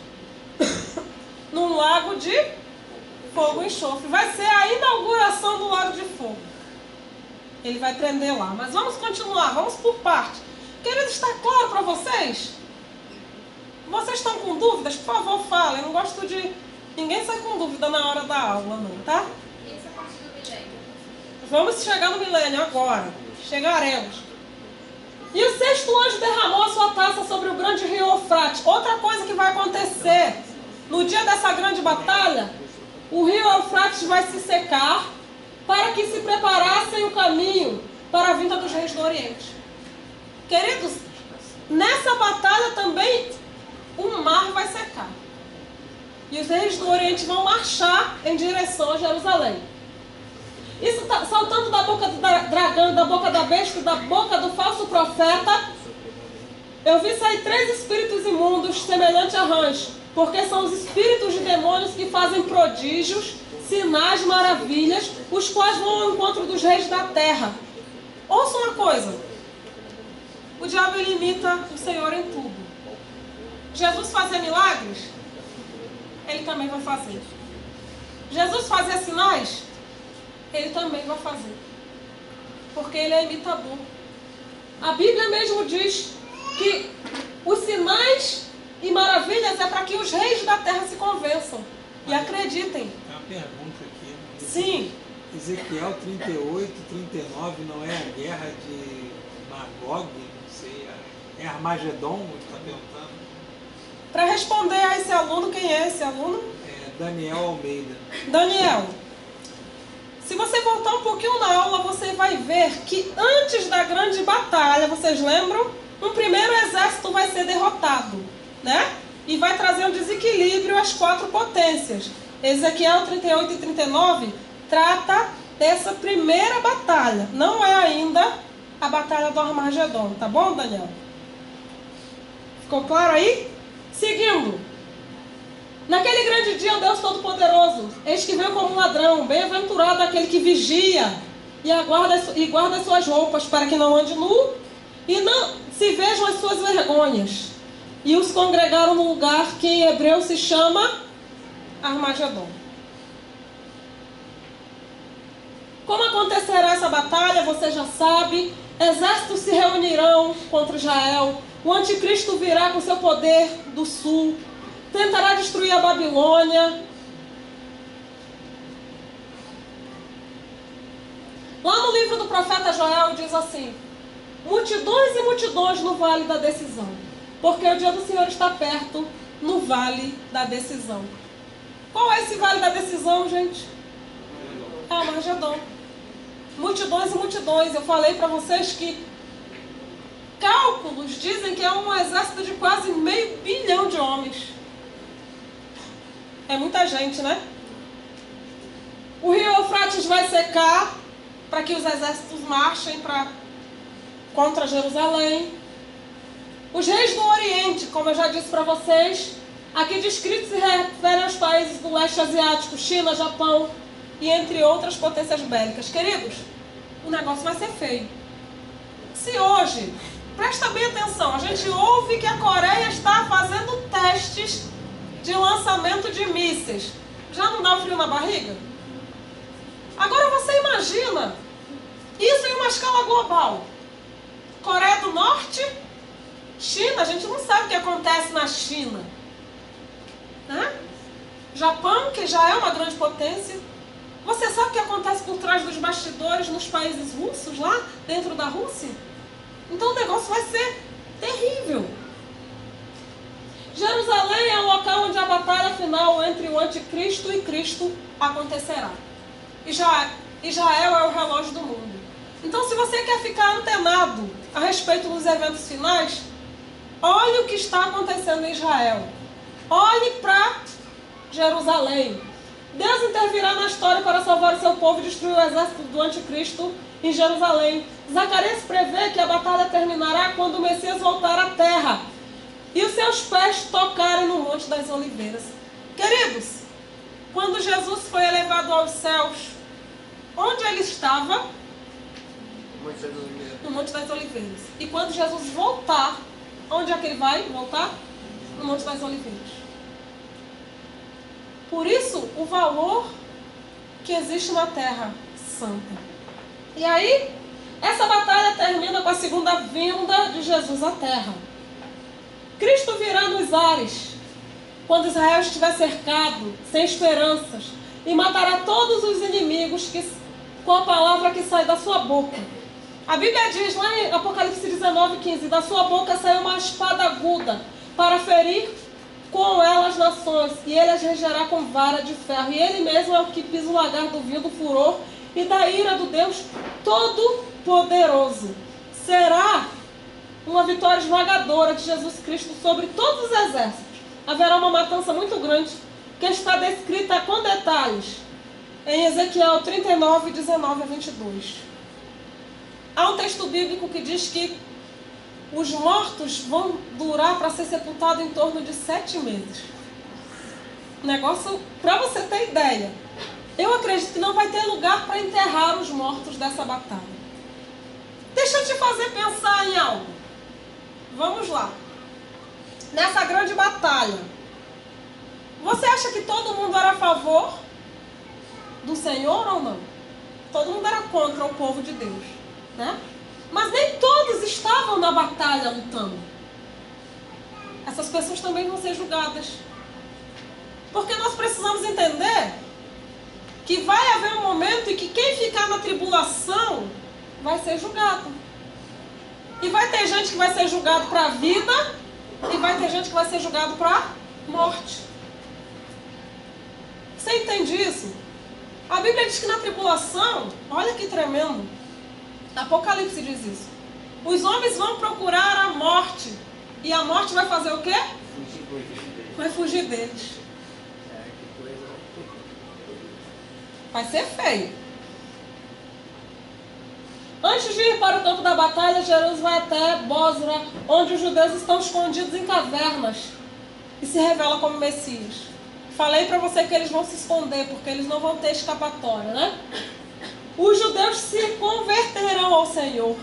num lago de fogo e enxofre. Vai ser a inauguração do lago de fogo. Ele vai prender lá. Mas vamos continuar, vamos por parte. Queridos, está claro para vocês? Vocês estão com dúvidas? Por favor, falem. Eu não gosto de ninguém sair com dúvida na hora da aula, não, tá? Esse é a parte do milênio. Vamos chegar no milênio agora. Chegaremos. E o sexto anjo derramou a sua taça sobre o grande rio Eufrates. Outra coisa que vai acontecer no dia dessa grande batalha, o rio Eufrates vai se secar para que se preparassem o caminho para a vinda dos reis do Oriente. Queridos, nessa batalha também o mar vai secar. E os reis do Oriente vão marchar em direção a Jerusalém. Isso está saltando da boca do dragão, da boca da besta, da boca do falso profeta. Eu vi sair 3 espíritos imundos, semelhante a rãs, porque são os espíritos de demônios que fazem prodígios, sinais, maravilhas, os quais vão ao encontro dos reis da terra. Ouça uma coisa. O diabo ele imita o Senhor em tudo. Jesus fazia milagres? Ele também vai fazer. Jesus fazia sinais? Ele também vai fazer. Porque ele é imitador. A Bíblia mesmo diz que os sinais e maravilhas é para que os reis da terra se convençam e acreditem. Tem uma pergunta aqui. Sim. Ezequiel 38, 39 não é a guerra de Magog? Não sei. É Armagedon? Está perguntando. Para responder a esse aluno, quem é esse aluno? É Daniel Almeida. Daniel, se você voltar um pouquinho na aula, você vai ver que antes da grande batalha, vocês lembram? Um primeiro exército vai ser derrotado, né? E vai trazer um desequilíbrio às 4 potências. Ezequiel 38 e 39 trata dessa primeira batalha. Não é ainda a batalha do Armagedon, tá bom, Daniel? Ficou claro aí? Seguindo. Naquele grande dia, o Deus Todo-Poderoso, eis que veio como um ladrão, bem-aventurado aquele que vigia e guarda suas roupas, para que não ande nu e não se vejam as suas vergonhas. E os congregaram no lugar que em hebreu se chama Armagedon. Como acontecerá essa batalha, você já sabe. Exércitos se reunirão contra Israel. O anticristo virá com seu poder do sul. Tentará destruir a Babilônia. Lá no livro do profeta Joel diz assim: multidões e multidões no vale da decisão, porque o dia do Senhor está perto, no vale da decisão. Qual é esse vale da decisão, gente? É o Armagedon. Multidões e multidões. Eu falei para vocês que cálculos dizem que é um exército de quase 500 milhões de homens. É muita gente, né? O rio Eufrates vai secar para que os exércitos marchem contra Jerusalém. Os reis do Oriente, como eu já disse para vocês, aqui descritos se referem aos países do leste asiático, China, Japão e entre outras potências bélicas. Queridos, o negócio vai ser feio. Se hoje, presta bem atenção, a gente ouve que a Coreia está fazendo testes de lançamento de mísseis, já não dá um frio na barriga? Agora você imagina isso em uma escala global. Coreia do Norte, China, a gente não sabe o que acontece na China, né? Japão, que já é uma grande potência. Você sabe o que acontece por trás dos bastidores nos países russos, lá dentro da Rússia? Então o negócio vai ser terrível. Jerusalém é o local onde a batalha final entre o anticristo e Cristo acontecerá. Israel é o relógio do mundo. Então, se você quer ficar antenado a respeito dos eventos finais, olhe o que está acontecendo em Israel. Olhe para Jerusalém. Deus intervirá na história para salvar o seu povo e destruir o exército do anticristo em Jerusalém. Zacarias prevê que a batalha terminará quando o Messias voltar à terra e os seus pés tocarem no Monte das Oliveiras. Queridos, quando Jesus foi elevado aos céus, onde ele estava? No Monte das Oliveiras. E quando Jesus voltar, onde é que ele vai voltar? No Monte das Oliveiras. Por isso, o valor que existe na Terra Santa. E aí, essa batalha termina com a segunda vinda de Jesus à Terra. Cristo virá nos ares, quando Israel estiver cercado, sem esperanças, e matará todos os inimigos com a palavra que sai da sua boca. A Bíblia diz lá em Apocalipse 19:15, da sua boca saiu uma espada aguda para ferir com ela as nações, e ele as regerá com vara de ferro. E ele mesmo é o que pisa o lagar do vinho do furor e da ira do Deus Todo-Poderoso. Será uma vitória esmagadora de Jesus Cristo sobre todos os exércitos. Haverá uma matança muito grande, que está descrita com detalhes em Ezequiel 39, 19 a 22. Há um texto bíblico que diz que os mortos vão durar para ser sepultado em torno de 7 meses. Negócio, para você ter ideia, eu acredito que não vai ter lugar para enterrar os mortos dessa batalha. Deixa eu te fazer pensar em algo. Vamos lá. Nessa grande batalha, você acha que todo mundo era a favor do Senhor ou não? Todo mundo era contra o povo de Deus, né? Mas nem todos estavam na batalha lutando. Essas pessoas também vão ser julgadas. Porque nós precisamos entender que vai haver um momento em que quem ficar na tribulação vai ser julgado. E vai ter gente que vai ser julgado para a vida e vai ter gente que vai ser julgado para a morte. Você entende isso? A Bíblia diz que na tribulação, olha que tremendo, Apocalipse diz isso. Os homens vão procurar a morte. E a morte vai fazer o quê? Vai fugir deles. Vai ser feio. Antes de ir para o campo da batalha, Jesus vai até Bósra, onde os judeus estão escondidos em cavernas. E se revela como Messias. Falei para você que eles vão se esconder, porque eles não vão ter escapatória, né? Os judeus se converterão ao Senhor.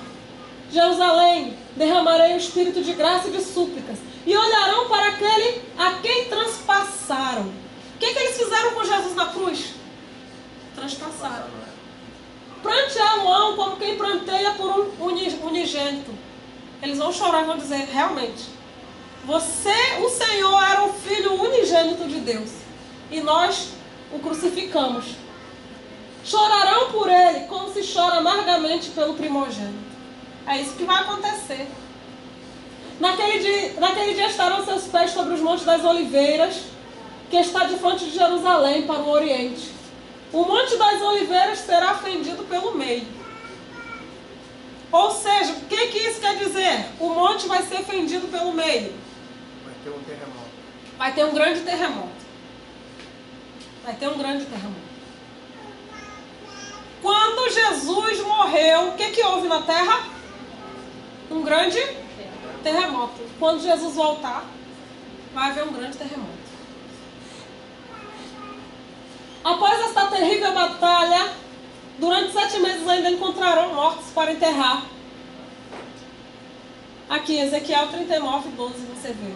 Jerusalém, derramarei o espírito de graça e de súplicas. E olharão para aquele a quem transpassaram. O que eles fizeram com Jesus na cruz? Transpassaram. Pranteá-lo-ão como quem pranteia por um unigênito. Eles vão chorar e vão dizer, realmente, você, o Senhor, era o Filho unigênito de Deus. E nós o crucificamos. Chorarão por ele, como se chora amargamente pelo primogênito. É isso que vai acontecer. Naquele dia estarão seus pés sobre os montes das oliveiras, que está de frente de Jerusalém para o oriente. O monte das oliveiras será fendido pelo meio. Ou seja, o que isso quer dizer? O monte vai ser fendido pelo meio. Vai ter um terremoto. Vai ter um grande terremoto. Vai ter um grande terremoto. Quando Jesus morreu, o que houve na terra? Um grande terremoto. Quando Jesus voltar, vai haver um grande terremoto. Após esta terrível batalha, durante 7 meses ainda encontrarão mortos para enterrar. Aqui, Ezequiel 39, 12, você vê.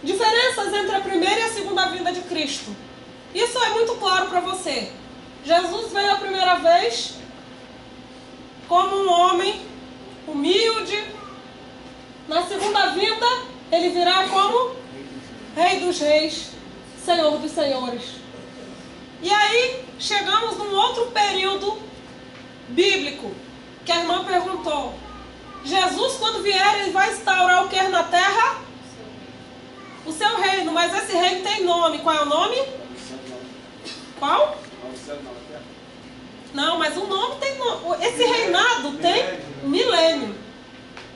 Diferenças entre a primeira e a segunda vinda de Cristo. Isso é muito claro para você. Jesus veio a primeira vez como um homem humilde. Na segunda vinda, ele virá como Rei dos Reis, Senhor dos Senhores. E aí, chegamos num outro período bíblico, que a irmã perguntou. Jesus, quando vier, ele vai instaurar o que na terra? O seu reino, mas esse reino tem nome. Qual é o nome? Qual? Não, mas o nome tem nome. Esse reinado tem milênio.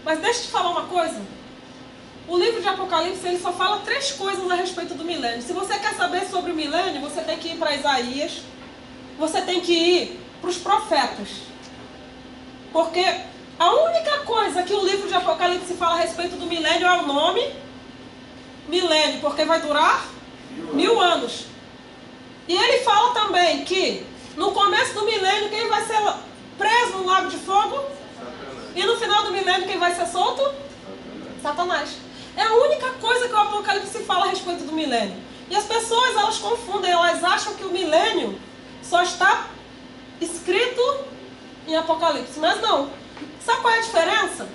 Mas deixa eu te falar uma coisa. O livro de Apocalipse, ele só fala 3 coisas a respeito do milênio. Se você quer saber sobre o milênio, você tem que ir para Isaías. Você tem que ir para os profetas. Porque a única coisa que o livro de Apocalipse fala a respeito do milênio é o nome milênio, porque vai durar 1000 anos. E ele fala também que no começo do milênio, quem vai ser preso no lago de fogo? E no final do milênio, quem vai ser solto? Satanás. É a única coisa que o Apocalipse fala a respeito do milênio. E as pessoas, elas confundem, elas acham que o milênio só está escrito em Apocalipse. Mas não. Sabe qual é a diferença?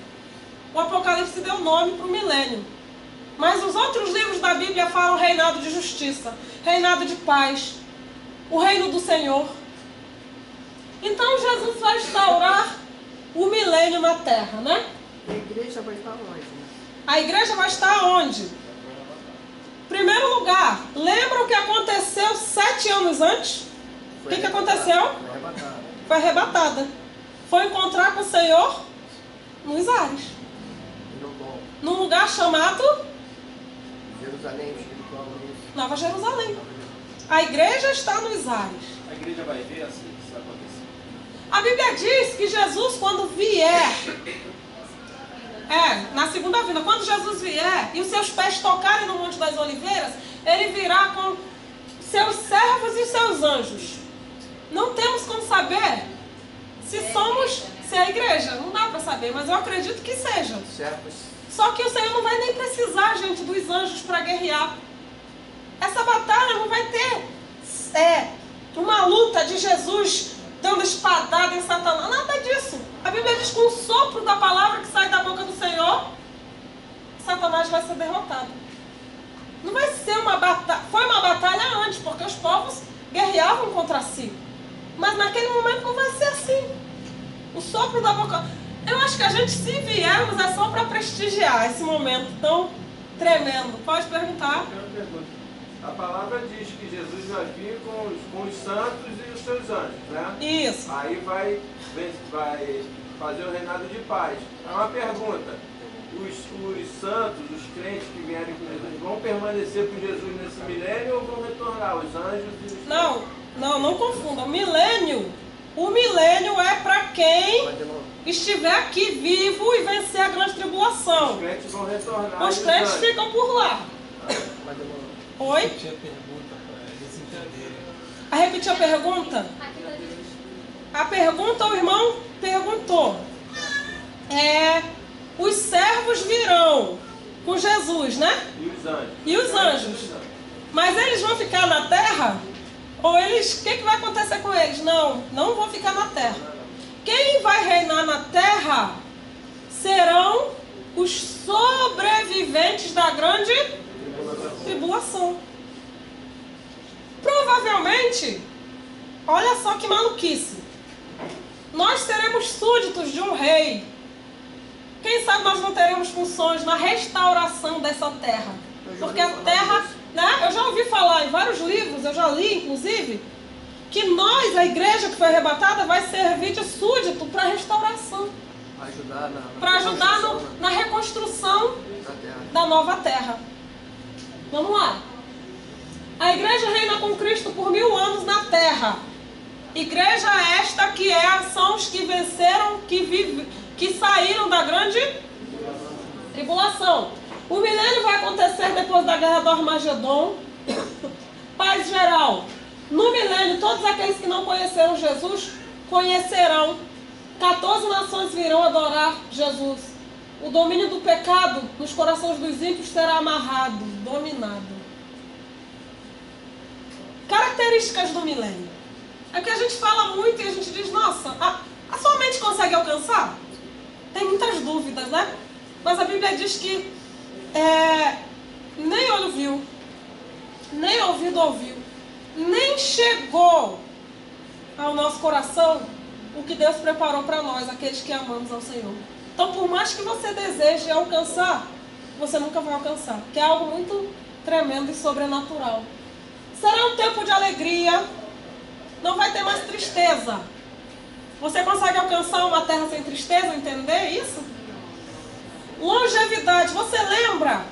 O Apocalipse deu nome para o milênio. Mas os outros livros da Bíblia falam reinado de justiça, reinado de paz, o reino do Senhor. Então Jesus vai instaurar o milênio na terra, né? A igreja vai estar longe, né? A igreja vai estar onde? Primeiro lugar, lembra o que aconteceu 7 anos antes? O que aconteceu? Foi arrebatada. Foi arrebatada. Foi encontrar com o Senhor nos ares. E no bom. Num lugar chamado Jerusalém, espiritual, isso. Nova Jerusalém. A igreja está nos ares. A igreja vai ver assim, se isso acontecer. A Bíblia diz que Jesus, quando vier, na segunda vinda, quando Jesus vier e os seus pés tocarem no Monte das Oliveiras, ele virá com seus servos e seus anjos. Não temos como saber se é a igreja. Não dá para saber, mas eu acredito que seja. Servos. Só que o Senhor não vai nem precisar, gente, dos anjos para guerrear. Essa batalha não vai ter uma luta de Jesus dando espadada em Satanás. Nada disso. A Bíblia diz que com o sopro da palavra que sai da boca do Senhor, Satanás vai ser derrotado. Não vai ser uma batalha. Foi uma batalha antes, porque os povos guerreavam contra si. Mas naquele momento não vai ser assim. O sopro da boca... Eu acho que a gente, se viermos, é só para prestigiar esse momento tão tremendo. Pode perguntar. Eu pergunto. A palavra diz que Jesus vai vir com os santos e os seus anjos, né? Isso. Aí vai fazer o reinado de paz. É uma pergunta. Os santos, os crentes que vierem com Jesus, vão permanecer com Jesus nesse milênio ou vão retornar? Os anjos e os... Não confunda. O milênio é para quem estiver aqui vivo e vencer a grande tribulação. Os crentes vão retornar. Os crentes ficam por lá. Oi? Repetir a pergunta para eles entenderem. A repetir a pergunta? A pergunta, o irmão perguntou. Os servos virão com Jesus, né? E os anjos. Mas eles vão ficar na terra? Ou eles, o que vai acontecer com eles? Não vão ficar na terra. Quem vai reinar na terra serão os sobreviventes da grande tribulação. Provavelmente, olha só que maluquice, nós seremos súditos de um rei. Quem sabe nós não teremos funções na restauração dessa terra. Porque a terra, né, eu já ouvi falar em vários livros, eu já li inclusive, que nós, a igreja que foi arrebatada, vai servir de súdito para a restauração. Para ajudar na reconstrução da nova terra. Vamos lá. A igreja reina com Cristo por 1000 anos na terra. Igreja esta que são os que venceram, que saíram da grande tribulação. O milênio vai acontecer depois da guerra do Armagedon. Paz geral. No milênio, todos aqueles que não conheceram Jesus conhecerão. 14 nações virão adorar Jesus. O domínio do pecado nos corações dos ímpios será amarrado, dominado. Características do milênio. É que a gente fala muito e a gente diz, nossa, a sua mente consegue alcançar? Tem muitas dúvidas, né? Mas a Bíblia diz que nem olho viu, nem ouvido ouviu, nem chegou ao nosso coração o que Deus preparou para nós, aqueles que amamos ao Senhor. Então, por mais que você deseje alcançar, você nunca vai alcançar, que é algo muito tremendo e sobrenatural. Será um tempo de alegria, não vai ter mais tristeza. Você consegue alcançar uma terra sem tristeza, entender isso? Longevidade. Você lembra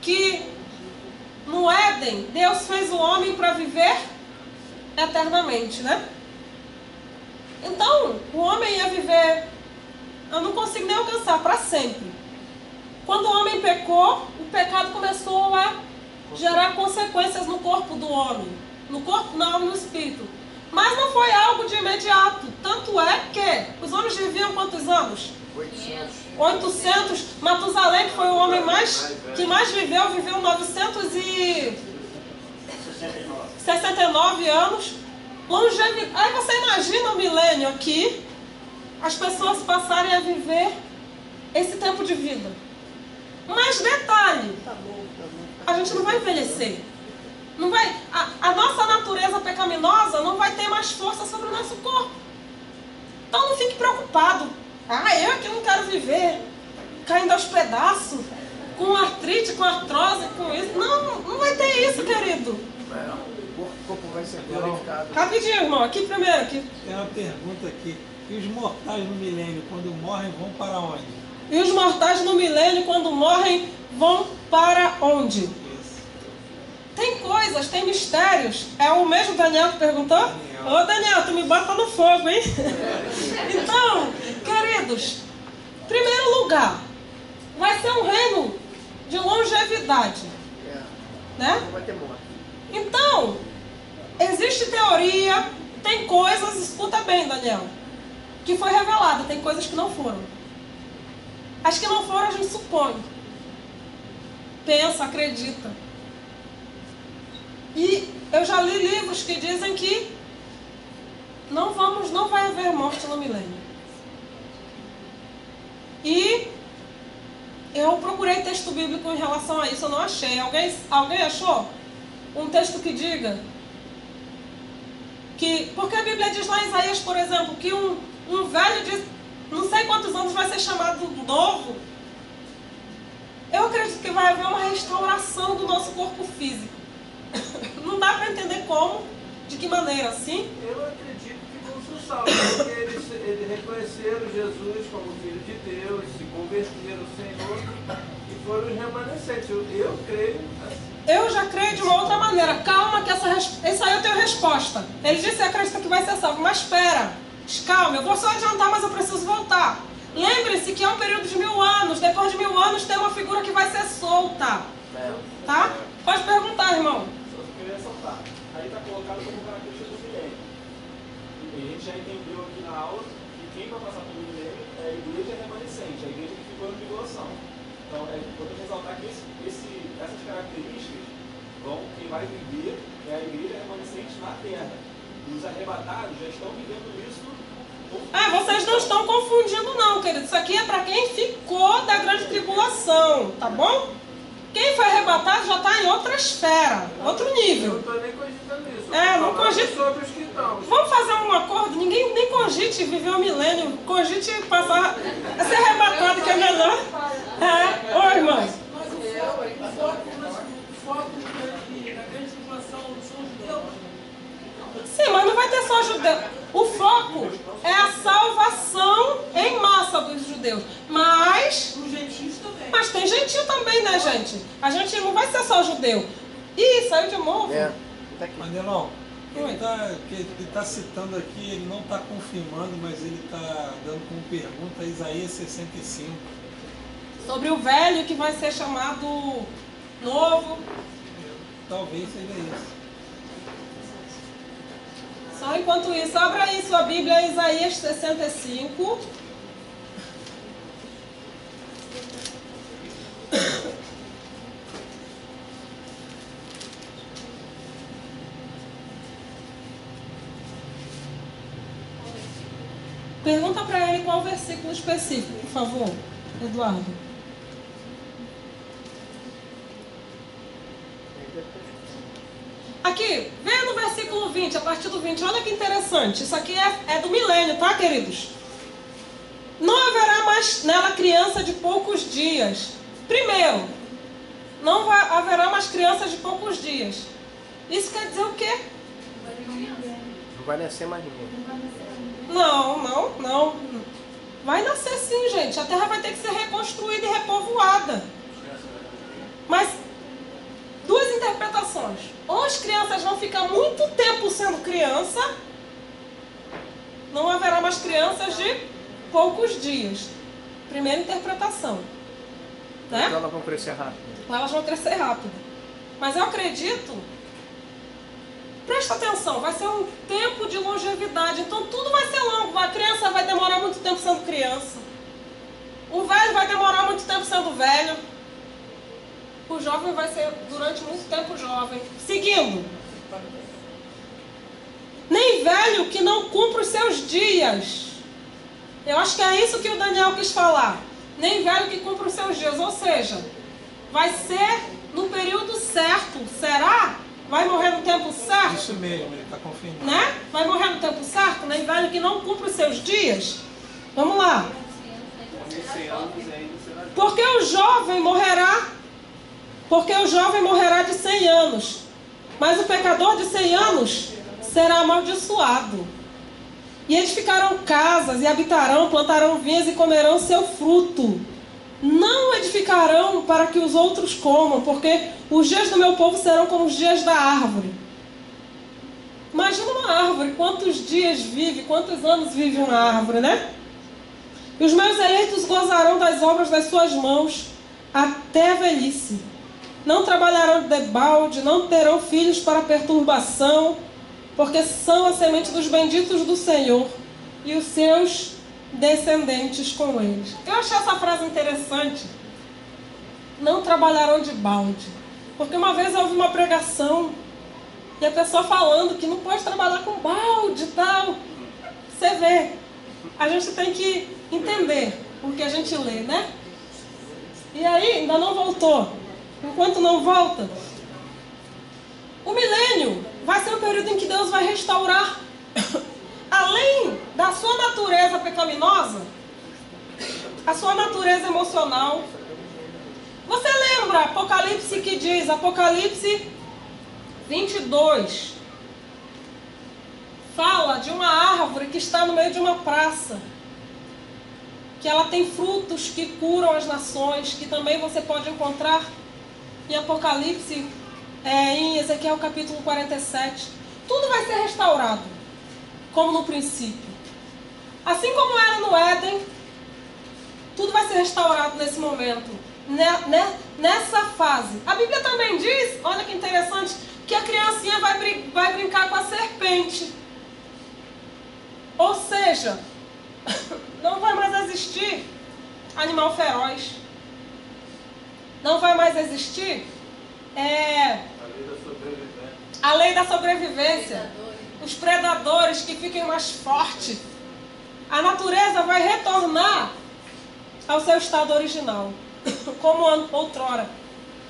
que no Éden, Deus fez o homem para viver eternamente, né? Então, o homem ia viver, eu não consigo nem alcançar, para sempre. Quando o homem pecou, o pecado começou a gerar consequências no corpo do homem. No corpo, na alma e no espírito. Mas não foi algo de imediato. Tanto é que os homens viviam quantos anos? 800. Matusalém, que foi o homem que mais viveu 969 anos. Longevidade. Aí você imagina o milênio aqui, as pessoas passarem a viver esse tempo de vida. Mas detalhe, a gente não vai envelhecer. Não vai, a nossa natureza pecaminosa não vai ter mais força sobre o nosso corpo. Então não fique preocupado. Eu que não quero viver caindo aos pedaços. com artrite, com artrose, com isso. Não, não vai ter isso, querido. O corpo vai ser glorificado. Rapidinho, irmão. Aqui primeiro. Aqui. Tem uma pergunta aqui. E os mortais no milênio, quando morrem, vão para onde? E os mortais no milênio, quando morrem, vão para onde? Isso. Tem coisas, tem mistérios. É o mesmo Daniel que perguntou? Ô Daniel, tu me bota no fogo, hein? Então, queridos, primeiro lugar, vai ser um reino de longevidade, né? Não vai ter morte. Então, existe teoria, tem coisas, escuta bem, Daniel, que foi revelada, tem coisas que não foram. As que não foram a gente supõe, pensa, acredita. E eu já li livros que dizem que não vai haver morte no milênio. E eu procurei texto bíblico em relação a isso, eu não achei. Alguém achou um texto que diga que... Porque a Bíblia diz lá em Isaías, por exemplo, que um velho de não sei quantos anos vai ser chamado novo. Eu acredito que vai haver uma restauração do nosso corpo físico. Não dá para entender como, de que maneira, assim. Eu acredito que vão ser salvos, porque eles reconheceram Jesus como Filho de Deus, se converteram ao Senhor e foram os remanescentes. Eu creio assim. Eu já creio de uma outra maneira. Calma que isso aí eu tenho resposta. Ele disse que acredita que vai ser salvo, mas espera. Calma, eu vou só adiantar, mas eu preciso voltar. Lembre-se que é um período de 1000 anos. Depois de 1000 anos tem uma figura que vai ser solta. Tá? Pode perguntar, irmão. Só queria ressaltar. Aí está colocado como característica do milênio. E a gente já entendeu aqui na aula que quem vai passar pelo milênio é a igreja remanescente, a igreja que ficou em tribulação. Então é importante ressaltar que essas características quem vai viver é a igreja remanescente na terra. E os arrebatados já estão vivendo isso. Vocês não estão confundindo não, querido. Isso aqui é para quem ficou da grande tribulação, tá bom? Quem foi arrebatado já está em outra esfera, outro Eu nível. não estou nem cogitando isso. Não cogita. Sobre os que estão. Vamos fazer um acordo? Ninguém nem cogite viver o milênio. Cogite passar... ser arrebatado que é melhor. Oi, irmãos. Mas o foco da grande tribulação são os judeus. Sim, mas não vai ter só judeu. O foco é a salvação em massa dos judeus. Mas Os gentios também. tem gentil também, né, gente? A gente não vai ser só judeu. Ih, saiu de novo. Tá aqui. Mandelão, ele está citando aqui, ele não está confirmando, mas ele está dando como pergunta Isaías 65. Sobre o velho que vai ser chamado novo. Talvez seja isso. Só enquanto isso, abra aí sua Bíblia, Isaías 65. Pergunta para ele qual versículo específico, por favor, Eduardo. Aqui, veja no versículo 20, a partir do 20, olha que interessante. Isso aqui é do milênio, tá, queridos? Não haverá mais nela criança de poucos dias. Primeiro, não haverá mais crianças de poucos dias. Isso quer dizer o quê? Não vai nascer mais ninguém. Não. Vai nascer sim, gente. A terra vai ter que ser reconstruída e repovoada. Mas, duas interpretações. Ou as crianças vão ficar muito tempo sendo criança, não haverá mais crianças de poucos dias. Primeira interpretação. Né? Então elas vão crescer rápido. Elas vão crescer rápido. Mas eu acredito, presta atenção, vai ser um tempo de longevidade. Então tudo vai ser longo. A criança vai demorar muito tempo sendo criança. O velho vai demorar muito tempo sendo velho. O jovem vai ser durante muito tempo jovem. Seguindo. Nem velho que não cumpre os seus dias. Eu acho que é isso que o Daniel quis falar. Nem velho que cumpre os seus dias. Ou seja, vai ser no período certo. Será? Vai morrer no tempo certo? Isso mesmo, ele está confirmando. Né? Vai morrer no tempo certo? Nem velho que não cumpre os seus dias? Vamos lá. Com 100 anos ainda será Porque o jovem morrerá de 100 anos, mas o pecador de 100 anos será amaldiçoado. E edificarão casas e habitarão, plantarão vinhas e comerão seu fruto. Não edificarão para que os outros comam, porque os dias do meu povo serão como os dias da árvore. Imagina uma árvore, quantos dias vive, quantos anos vive uma árvore, né? E os meus eleitos gozarão das obras das suas mãos até a velhice. Não trabalharão de debalde, não terão filhos para perturbação, porque são a semente dos benditos do Senhor e os seus descendentes com eles. Eu achei essa frase interessante. Não trabalharão de balde. Porque uma vez eu ouvi uma pregação e a pessoa falando que não pode trabalhar com balde e tal. Você vê, a gente tem que entender o que a gente lê, né? E aí, ainda não voltou. Enquanto não volta, o milênio vai ser um período em que Deus vai restaurar, além da sua natureza pecaminosa, a sua natureza emocional. Você lembra Apocalipse que diz, Apocalipse 22, fala de uma árvore que está no meio de uma praça, que ela tem frutos que curam as nações, que também você pode encontrar em Apocalipse, em Ezequiel capítulo 47. Tudo vai ser restaurado, como no princípio. Assim como era no Éden, tudo vai ser restaurado nesse momento, nessa fase. A Bíblia também diz, olha que interessante, que a criancinha vai brincar com a serpente. Ou seja, não vai mais existir animal feroz. Não vai mais existir a lei da sobrevivência. Os predadores que fiquem mais fortes. A natureza vai retornar ao seu estado original, como outrora.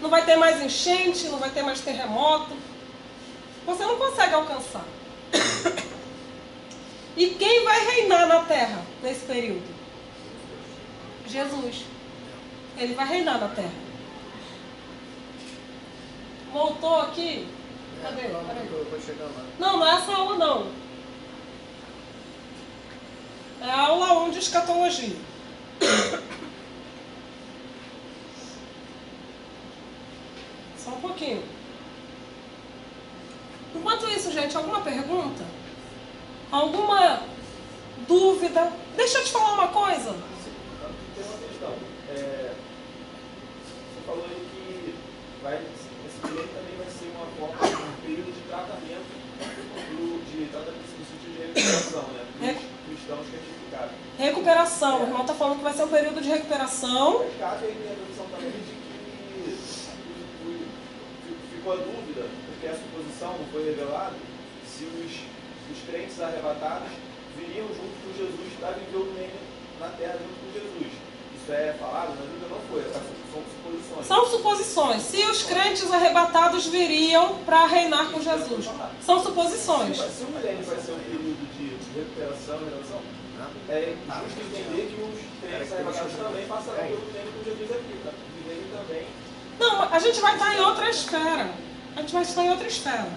Não vai ter mais enchente, não vai ter mais terremoto. Você não consegue alcançar. E quem vai reinar na terra nesse período? Jesus. Ele vai reinar na terra. Voltou aqui? Cadê? Peraí. Não, não é essa aula não. É a aula 1 de escatologia. Só um pouquinho. Enquanto isso, gente, alguma pergunta? Alguma dúvida? Deixa eu te falar uma coisa. Tem uma questão. Você falou aí que esse período também vai ser uma forma, um período de tratamento no sentido de recuperação, né? Cristãos certificados. Recuperação. O irmão está falando que vai ser um período de recuperação. Cabe aí a tradução também de que ficou a dúvida, porque a suposição não foi revelada, se os crentes arrebatados viriam junto com Jesus para viver o reino na terra junto com Jesus. Isso é falado? Na Bíblia não foi, são suposições. São suposições. Se os crentes arrebatados viriam para reinar com Jesus. São suposições. Se o milênio vai ser um período de recuperação e redenção, é justo entender que os crentes arrebatados também passarão pelo reino com Jesus aqui, tá? Viverem também. Não, a gente vai estar em outra esfera. A gente vai estar em outra esfera.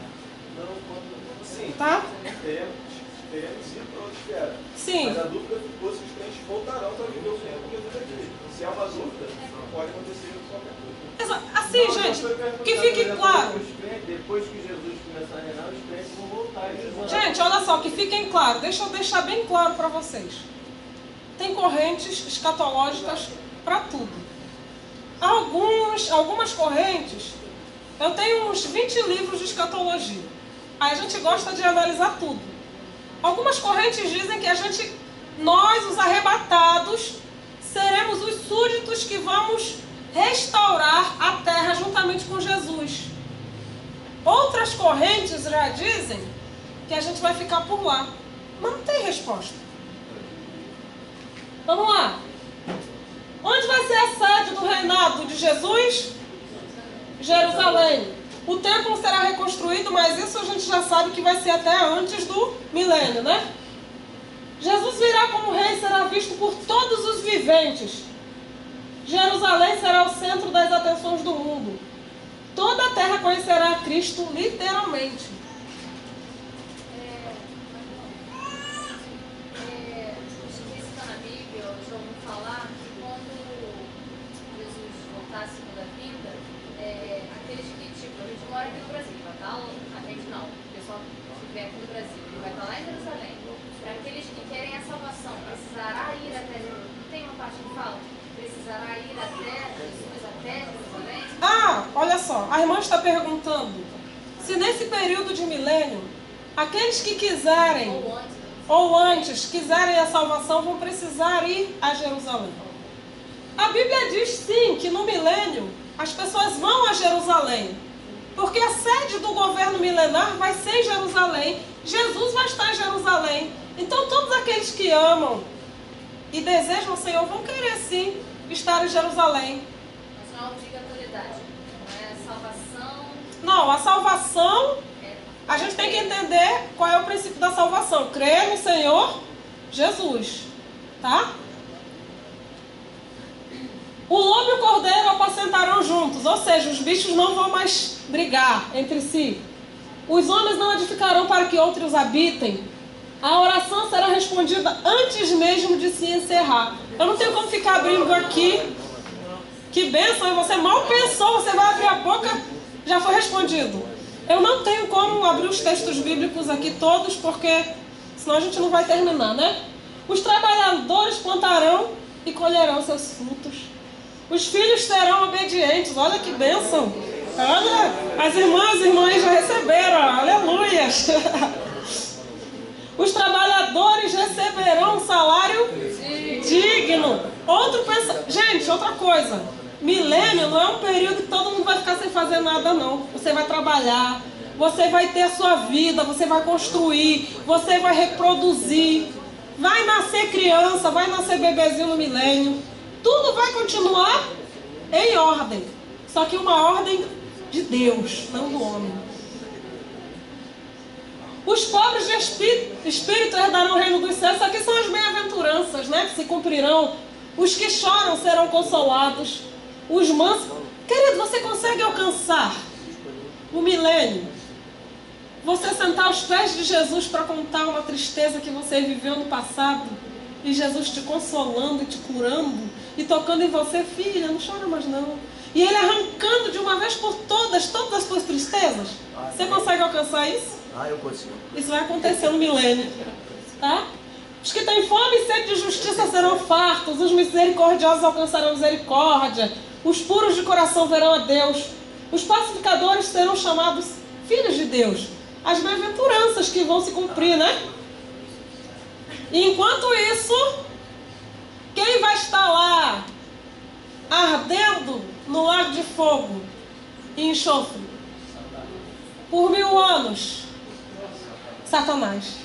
Sim, tá? Teremos ido para outra esfera. Sim. Mas a dúvida ficou se os crentes voltarão para viver o reino com Jesus aqui. Se é uma dúvida, pode acontecer qualquer coisa. Assim, gente, que fique claro. Depois que Jesus começar a reinar, os crentes vão voltar. Gente, olha só, que fiquem claros. Deixa eu deixar bem claro para vocês. Tem correntes escatológicas para tudo. Algumas correntes, eu tenho uns 20 livros de escatologia. Aí a gente gosta de analisar tudo. Algumas correntes dizem que nós, os arrebatados, seremos os súditos que vamos restaurar a terra juntamente com Jesus. Outras correntes já dizem que a gente vai ficar por lá. Mas não tem resposta. Vamos lá. Onde vai ser a sede do reinado de Jesus? Jerusalém. O templo será reconstruído, mas isso a gente já sabe que vai ser até antes do milênio, né? Jesus virá como rei e será visto por todos os viventes. Jerusalém será o centro das atenções do mundo. Toda a terra conhecerá a Cristo literalmente. Isso está na Bíblia, eu já ouvi falar que quando Jesus voltar a segunda vinda, aqueles que, tipo, a gente mora aqui no Brasil, vai estar, a gente não, o pessoal que vier aqui no Brasil, ele vai estar lá em Jerusalém. Para aqueles que querem a salvação, precisará ir até Jerusalém. Tem uma parte que fala, precisará ir até Jesus, até Jerusalém. Ah, olha só, a irmã está perguntando se nesse período de milênio, aqueles que quiserem, ou antes, quiserem a salvação, vão precisar ir a Jerusalém. A Bíblia diz sim que no milênio as pessoas vão a Jerusalém, porque a sede do governo milenar vai ser em Jerusalém. Jesus vai estar em Jerusalém. Então todos aqueles que amam e desejam o Senhor vão querer sim estar em Jerusalém. Mas não é obrigatoriedade, não é salvação. Não, a salvação, a gente tem que entender qual é o princípio da salvação. Crer no Senhor Jesus, tá? O lobo e o cordeiro apacentarão juntos, ou seja, os bichos não vão mais brigar entre si. Os homens não edificarão para que outros habitem. A oração será respondida antes mesmo de se encerrar. Eu não tenho como ficar abrindo aqui. Que bênção, e você mal pensou, você vai abrir a boca, já foi respondido. Eu não tenho como abrir os textos bíblicos aqui todos, porque senão a gente não vai terminar, né? Os trabalhadores plantarão e colherão seus frutos. Os filhos serão obedientes. Olha que bênção. Olha, as irmãs e irmãs já receberam. Aleluias. Os trabalhadores receberão um salário digno. Gente, outra coisa. Milênio não é um período que todo mundo vai ficar sem fazer nada, não. Você vai trabalhar, você vai ter a sua vida, você vai construir, você vai reproduzir. Vai nascer criança, vai nascer bebezinho no milênio. Tudo vai continuar em ordem. Só que uma ordem de Deus, não do homem. Os pobres de espírito herdarão o reino dos céus. Isso aqui são as bem-aventuranças, né? Que se cumprirão. Os que choram serão consolados. Os mansos... Querido, você consegue alcançar o milênio? Você sentar aos pés de Jesus para contar uma tristeza que você viveu no passado? E Jesus te consolando e te curando e tocando em você, filha, não chora mais não. E Ele arrancando de uma vez por todas as suas tristezas. Você consegue alcançar isso? Eu consigo. Isso vai acontecer no milênio, tá? Os que têm fome e sede de justiça serão fartos, os misericordiosos alcançarão misericórdia, os puros de coração verão a Deus, os pacificadores serão chamados filhos de Deus. As bem-aventuranças que vão se cumprir, né? E enquanto isso, quem vai estar lá ardendo no lago de fogo e enxofre por 1000 anos? Satanás.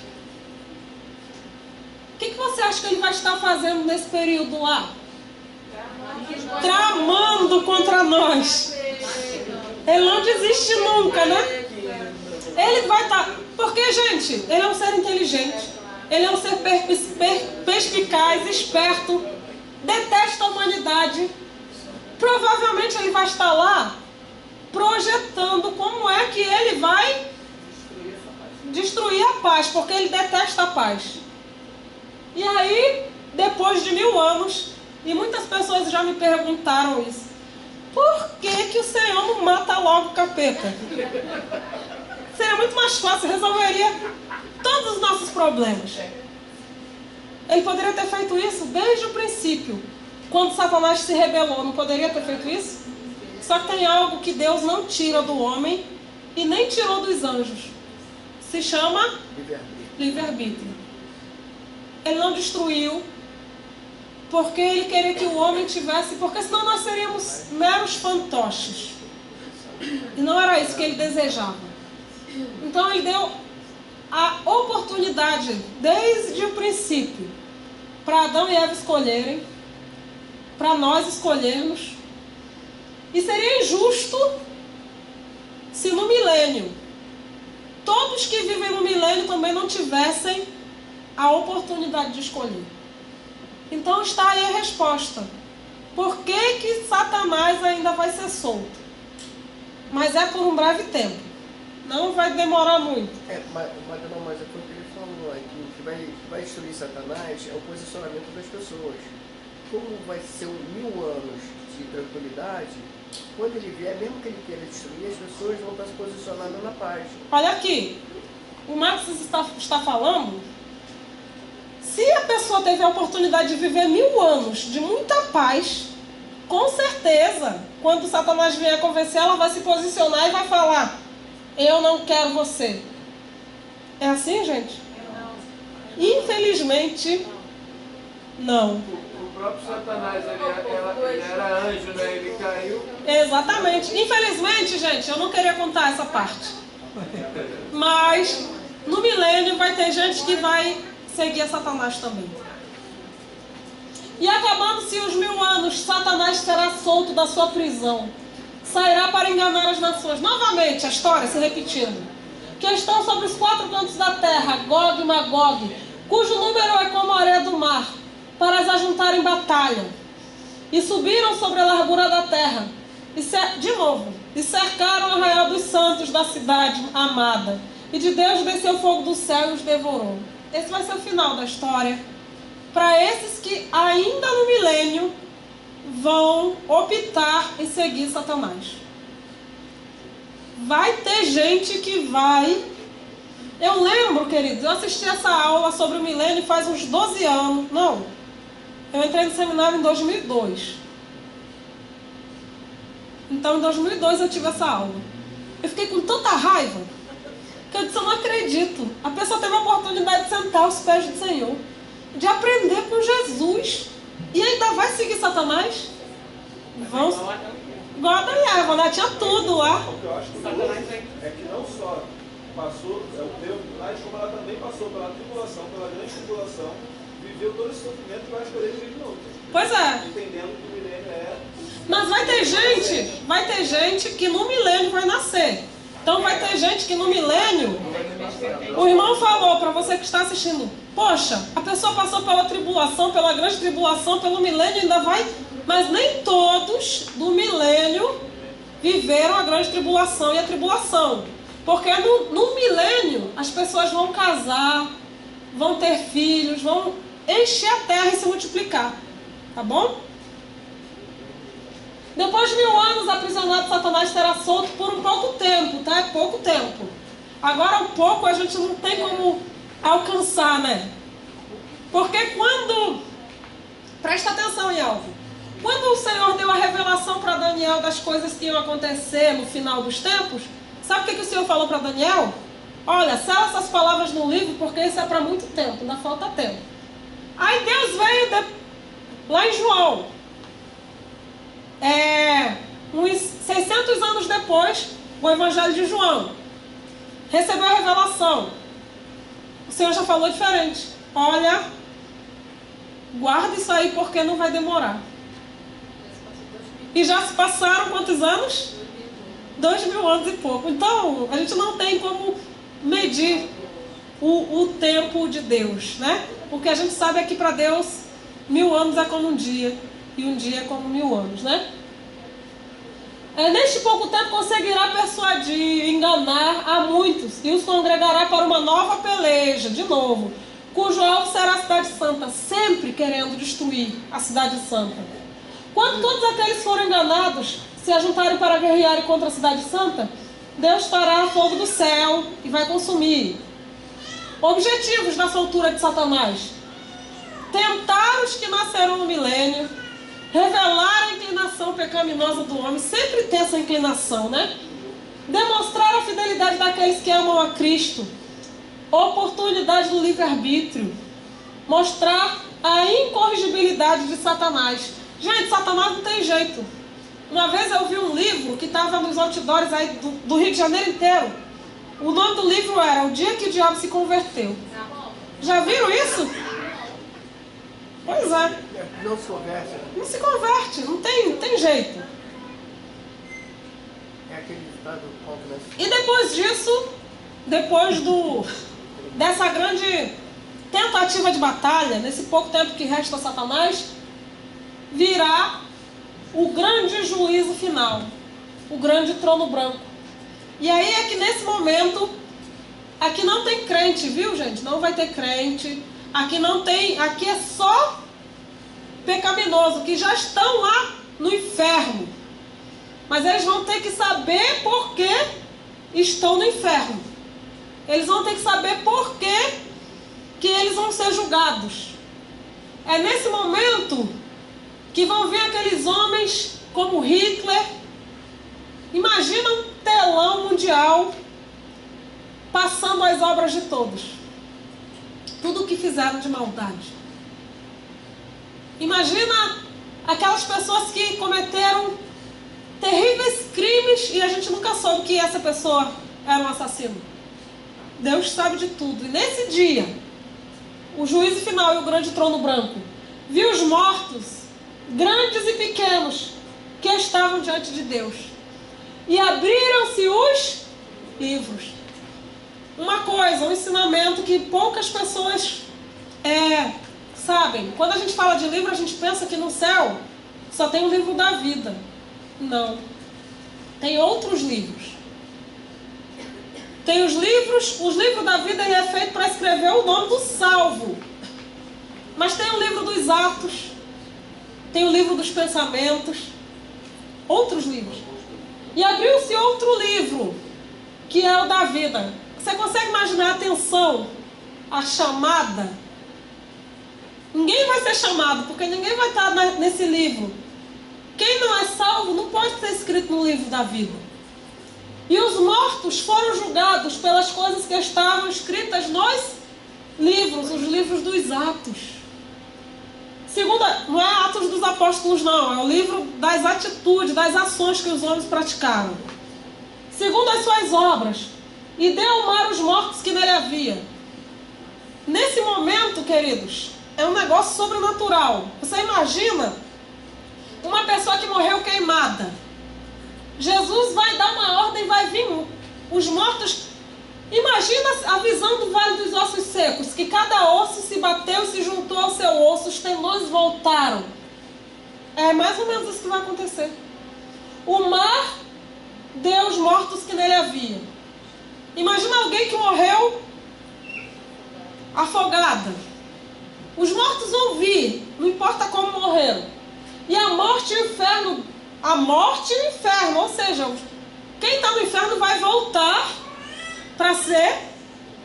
O que você acha que ele vai estar fazendo nesse período lá? Tramando contra nós. Ele não desiste nunca, né? Ele vai estar... Porque, gente, ele é um ser inteligente. Ele é um ser perspicaz, esperto. Detesta a humanidade. Provavelmente ele vai estar lá projetando como é que ele vai destruir a paz, porque ele detesta a paz. E aí, depois de 1000 anos, e muitas pessoas já me perguntaram isso, por que o Senhor não mata logo o capeta? Seria muito mais fácil, resolveria todos os nossos problemas. Ele poderia ter feito isso desde o princípio, quando Satanás se rebelou. Não poderia ter feito isso? Só que tem algo que Deus não tira do homem e nem tirou dos anjos. Se chama livre-arbítrio. Ele não destruiu porque ele queria que o homem tivesse, porque senão nós seríamos meros fantoches. E não era isso que ele desejava. Então ele deu a oportunidade, desde o princípio, para Adão e Eva escolherem, para nós escolhermos. E seria injusto se no milênio, todos que vivem no milênio também não tivessem a oportunidade de escolher. Então está aí a resposta. por que Satanás ainda vai ser solto. Mas é por um breve tempo. Não vai demorar muito. Mas foi o que ele falou, que o que vai destruir Satanás é o posicionamento das pessoas. Como vai ser 1000 anos de tranquilidade, quando ele vier, mesmo que ele queira destruir, as pessoas vão estar se posicionando na paz. Olha aqui, o Marcos está falando, se a pessoa teve a oportunidade de viver 1000 anos de muita paz, com certeza, quando Satanás vier convencer, ela vai se posicionar e vai falar: eu não quero você. É assim, gente? Infelizmente, não. O próprio Satanás, ele era anjo, né? Ele caiu. Exatamente. Infelizmente, gente, eu não queria contar essa parte. Mas no milênio vai ter gente que vai seguir a Satanás também. E acabando-se os 1000 anos, Satanás será solto da sua prisão. Sairá para enganar as nações. Novamente a história se repetindo. Que estão sobre os 4 cantos da terra, Gog e Magog, cujo número é como a areia do mar, para as ajuntar em batalha. E subiram sobre a largura da terra, e cercaram o arraial dos santos da cidade amada. E de Deus desceu fogo do céu e os devorou. Esse vai ser o final da história. Para esses que ainda no milênio vão optar em seguir Satanás. Vai ter gente que vai... Eu lembro, queridos, eu assisti essa aula sobre o milênio faz uns 12 anos. Não, eu entrei no seminário em 2002. Então, em 2002 eu tive essa aula. Eu fiquei com tanta raiva que eu disse: eu não acredito. A pessoa teve a oportunidade de sentar aos pés do Senhor, de aprender com Jesus, e ainda vai seguir Satanás? Vamos. Igual Adão e Eva, né? Tinha tudo lá. O que eu acho curioso é que não só passou, deu mas como ela também passou pela tribulação, pela grande tribulação, viveu todo esse sofrimento que vai escolher de novo. Pois é. Entendendo que o milênio é... Mas vai ter gente que no milênio vai nascer. Então vai ter gente que no milênio... O irmão falou para você que está assistindo: poxa, a pessoa passou pela tribulação, pela grande tribulação, pelo milênio, ainda vai... Mas nem todos do milênio viveram a grande tribulação e a tribulação. Porque no milênio as pessoas vão casar, vão ter filhos, vão encher a terra e se multiplicar. Tá bom? Depois de 1000 anos, aprisionado, Satanás será solto por um pouco tempo, tá? É pouco tempo. Agora, um pouco a gente não tem como alcançar, né? Porque quando... Presta atenção em algo. Quando o Senhor deu a revelação para Daniel das coisas que iam acontecer no final dos tempos, sabe o que o Senhor falou para Daniel? Olha, sela essas palavras no livro, porque isso é para muito tempo, ainda falta tempo. Aí Deus veio lá em João, uns 600 anos depois, o Evangelho de João, recebeu a revelação. O Senhor já falou diferente. Olha, guarda isso aí porque não vai demorar. E já se passaram quantos anos? 2000 anos e pouco. Então, a gente não tem como medir o tempo de Deus, né? Porque a gente sabe que para Deus 1000 anos é como um dia, e um dia é como 1000 anos, né? Neste pouco tempo conseguirá persuadir, enganar a muitos, e os congregará para uma nova peleja, de novo, cujo alvo será a cidade santa, sempre querendo destruir a cidade santa. Quando todos aqueles forem enganados, se ajuntarem para guerrearem contra a cidade santa, Deus fará fogo do céu e vai consumir. Objetivos da soltura de Satanás: tentar os que nascerão no milênio, revelar a inclinação pecaminosa do homem, sempre tem essa inclinação, né? Demonstrar a fidelidade daqueles que amam a Cristo, oportunidade do livre-arbítrio, mostrar a incorrigibilidade de Satanás. Gente, Satanás não tem jeito. Uma vez eu vi um livro que estava nos outdoors aí do Rio de Janeiro inteiro. O nome do livro era O Dia que o Diabo se Converteu. Já viram isso? Pois é. Não se converte. Não se converte, não tem jeito. É aquele ditado contra, né? E depois disso, dessa grande tentativa de batalha, nesse pouco tempo que resta a Satanás, virá o grande juízo final, o grande trono branco. E aí é que nesse momento, aqui não tem crente, viu, gente? Não vai ter crente. Aqui não tem, aqui é só pecaminoso, que já estão lá no inferno. Mas eles vão ter que saber por que estão no inferno. Eles vão ter que saber por que eles vão ser julgados. É nesse momento que vão vir aqueles homens como Hitler. Imagina um telão mundial passando as obras de todos. Tudo o que fizeram de maldade. Imagina aquelas pessoas que cometeram terríveis crimes e a gente nunca soube que essa pessoa era um assassino. Deus sabe de tudo. E nesse dia, o juízo final e o grande trono branco viu os mortos, grandes e pequenos, que estavam diante de Deus. E abriram-se os livros. Uma coisa, um ensinamento que poucas pessoas sabem. Quando a gente fala de livro, a gente pensa que no céu só tem o livro da vida. Não. Tem outros livros. Tem os livros da vida, ele é feito para escrever o nome do salvo. Mas tem o livro dos atos, tem o livro dos pensamentos, outros livros. E abriu-se outro livro, que é o da vida. Você consegue imaginar a atenção, a chamada? Ninguém vai ser chamado, porque ninguém vai estar nesse livro. Quem não é salvo não pode ser escrito no livro da vida. E os mortos foram julgados pelas coisas que estavam escritas nos livros, os livros dos Atos. Não é Atos dos Apóstolos, não. É o livro das atitudes, das ações que os homens praticaram. Segundo as suas obras. E deu ao mar os mortos que nele havia. Nesse momento, queridos, é um negócio sobrenatural. Você imagina uma pessoa que morreu queimada. Jesus vai dar uma ordem, vai vir os mortos. Imagina a visão do Vale dos Ossos Secos, que cada osso se bateu e se juntou ao seu osso, os tendões voltaram. É mais ou menos isso que vai acontecer. O mar deu os mortos que nele havia. Imagina alguém que morreu afogada. Os mortos vão vir, não importa como morreram. E a morte e o inferno, ou seja, quem está no inferno vai voltar para ser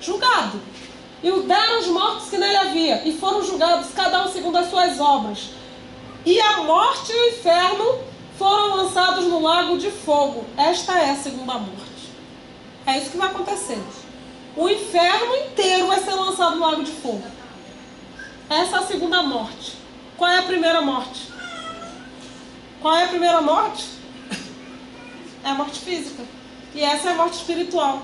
julgado. E o deram os mortos que nele havia, e foram julgados cada um segundo as suas obras. E a morte e o inferno foram lançados no lago de fogo. Esta é a segunda morte. É isso que vai acontecer. O inferno inteiro vai ser lançado no lago de fogo. Essa é a segunda morte. Qual é a primeira morte? Qual é a primeira morte? É a morte física. E essa é a morte espiritual.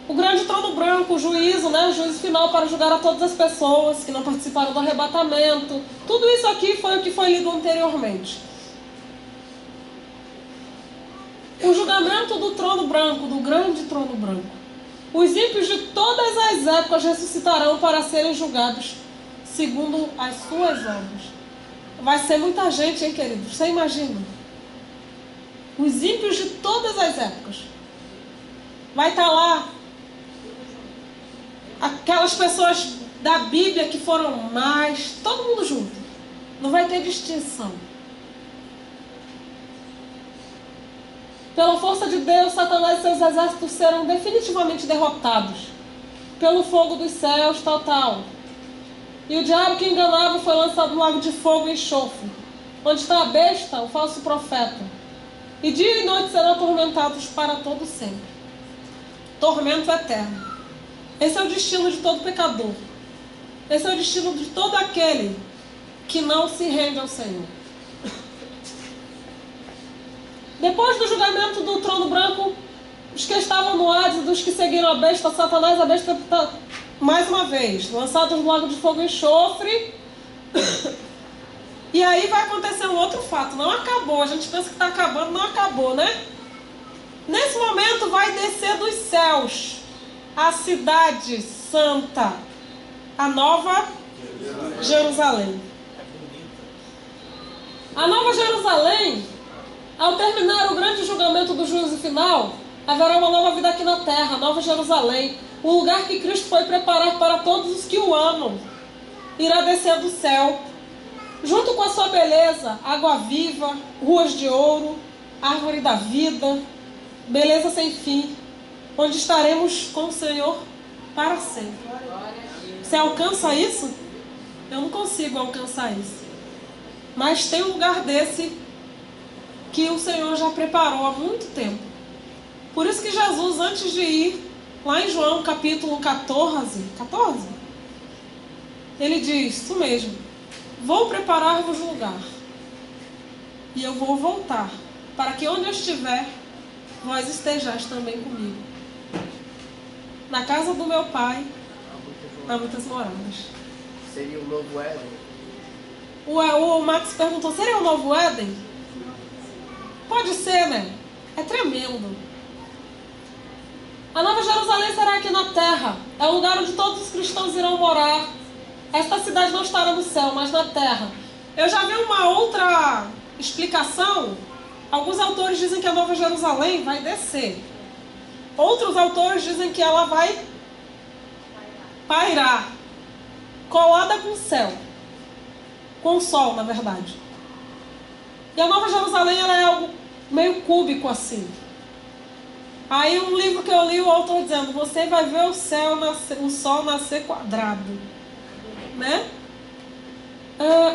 O grande trono branco, o juízo, o juízo final para julgar a todas as pessoas que não participaram do arrebatamento. Tudo isso aqui foi o que foi lido anteriormente. O julgamento do trono branco, do grande trono branco. Os ímpios de todas as épocas ressuscitarão para serem julgados segundo as suas obras. Vai ser muita gente, hein, queridos? Você imagina? Os ímpios de todas as épocas. Vai estar lá aquelas pessoas da Bíblia que foram mais, todo mundo junto. Não vai ter distinção. Pela força de Deus, Satanás e seus exércitos serão definitivamente derrotados. Pelo fogo dos céus, tal. E o diabo que enganava foi lançado no lago de fogo e enxofre, onde está a besta, o falso profeta. E dia e noite serão atormentados para todo sempre. Tormento eterno. Esse é o destino de todo pecador. Esse é o destino de todo aquele que não se rende ao Senhor. Depois do julgamento do trono branco, os que estavam no Hades, dos que seguiram a besta, Satanás, a besta, mais uma vez, lançados no lago de fogo e enxofre. E aí vai acontecer um outro fato. Não acabou, a gente pensa que está acabando, não acabou, né? Nesse momento vai descer dos céus a cidade santa, a nova Jerusalém. A Nova Jerusalém, ao terminar o grande julgamento do juízo final, haverá uma nova vida aqui na terra, Nova Jerusalém, o lugar que Cristo foi preparar para todos os que o amam. Irá descer do céu, junto com a sua beleza, água viva, ruas de ouro, árvore da vida, beleza sem fim, onde estaremos com o Senhor para sempre. Você alcança isso? Eu não consigo alcançar isso. Mas tem um lugar desse que o Senhor já preparou há muito tempo. Por isso que Jesus, antes de ir, lá em João capítulo 14, ele diz, isso mesmo, vou preparar-vos lugar, e eu vou voltar, para que onde eu estiver, vós estejais também comigo. Na casa do meu Pai há muitas moradas. Seria o novo Éden? O Max perguntou, seria o novo Éden? Pode ser, né? É tremendo. A Nova Jerusalém será aqui na terra. É o lugar onde todos os cristãos irão morar. Esta cidade não estará no céu, mas na terra. Eu já vi uma outra explicação. Alguns autores dizem que a Nova Jerusalém vai descer. Outros autores dizem que ela vai pairar, colada com o céu. Com o sol, na verdade. E a Nova Jerusalém, ela é algo meio cúbico assim. Aí um livro que eu li, o autor dizendo, você vai ver o sol nascer quadrado. Né?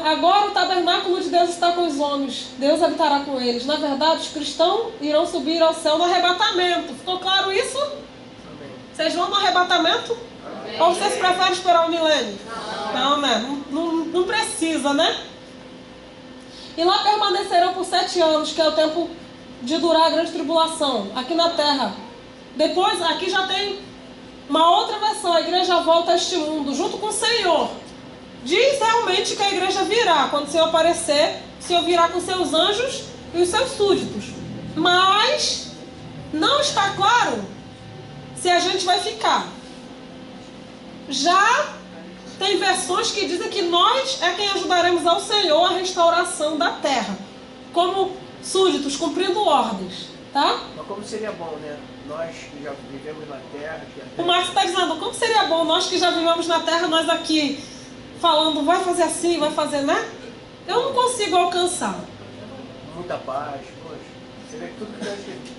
Agora o tabernáculo de Deus está com os homens. Deus habitará com eles. Na verdade, os cristãos irão subir ao céu no arrebatamento. Ficou claro isso? Amém. Vocês vão no arrebatamento? Amém. Ou vocês preferem esperar o milênio? Não, né? Não precisa, né? E lá permanecerão por 7 anos, que é o tempo de durar a grande tribulação, aqui na terra. Depois, aqui já tem uma outra versão, a igreja volta a este mundo, junto com o Senhor. Diz realmente que a igreja virá, quando o Senhor aparecer, o Senhor virá com seus anjos e os seus súditos. Mas não está claro se a gente vai ficar. Já tem versões que dizem que nós é quem ajudaremos ao Senhor a restauração da terra, como súditos, cumprindo ordens, tá? Mas como seria bom, né? Nós que já vivemos na terra... O Marcos está dizendo, como seria bom nós que já vivemos na terra, nós aqui falando, vai fazer assim, vai fazer, né? Eu não consigo alcançar. Muita paz, poxa. Você vê que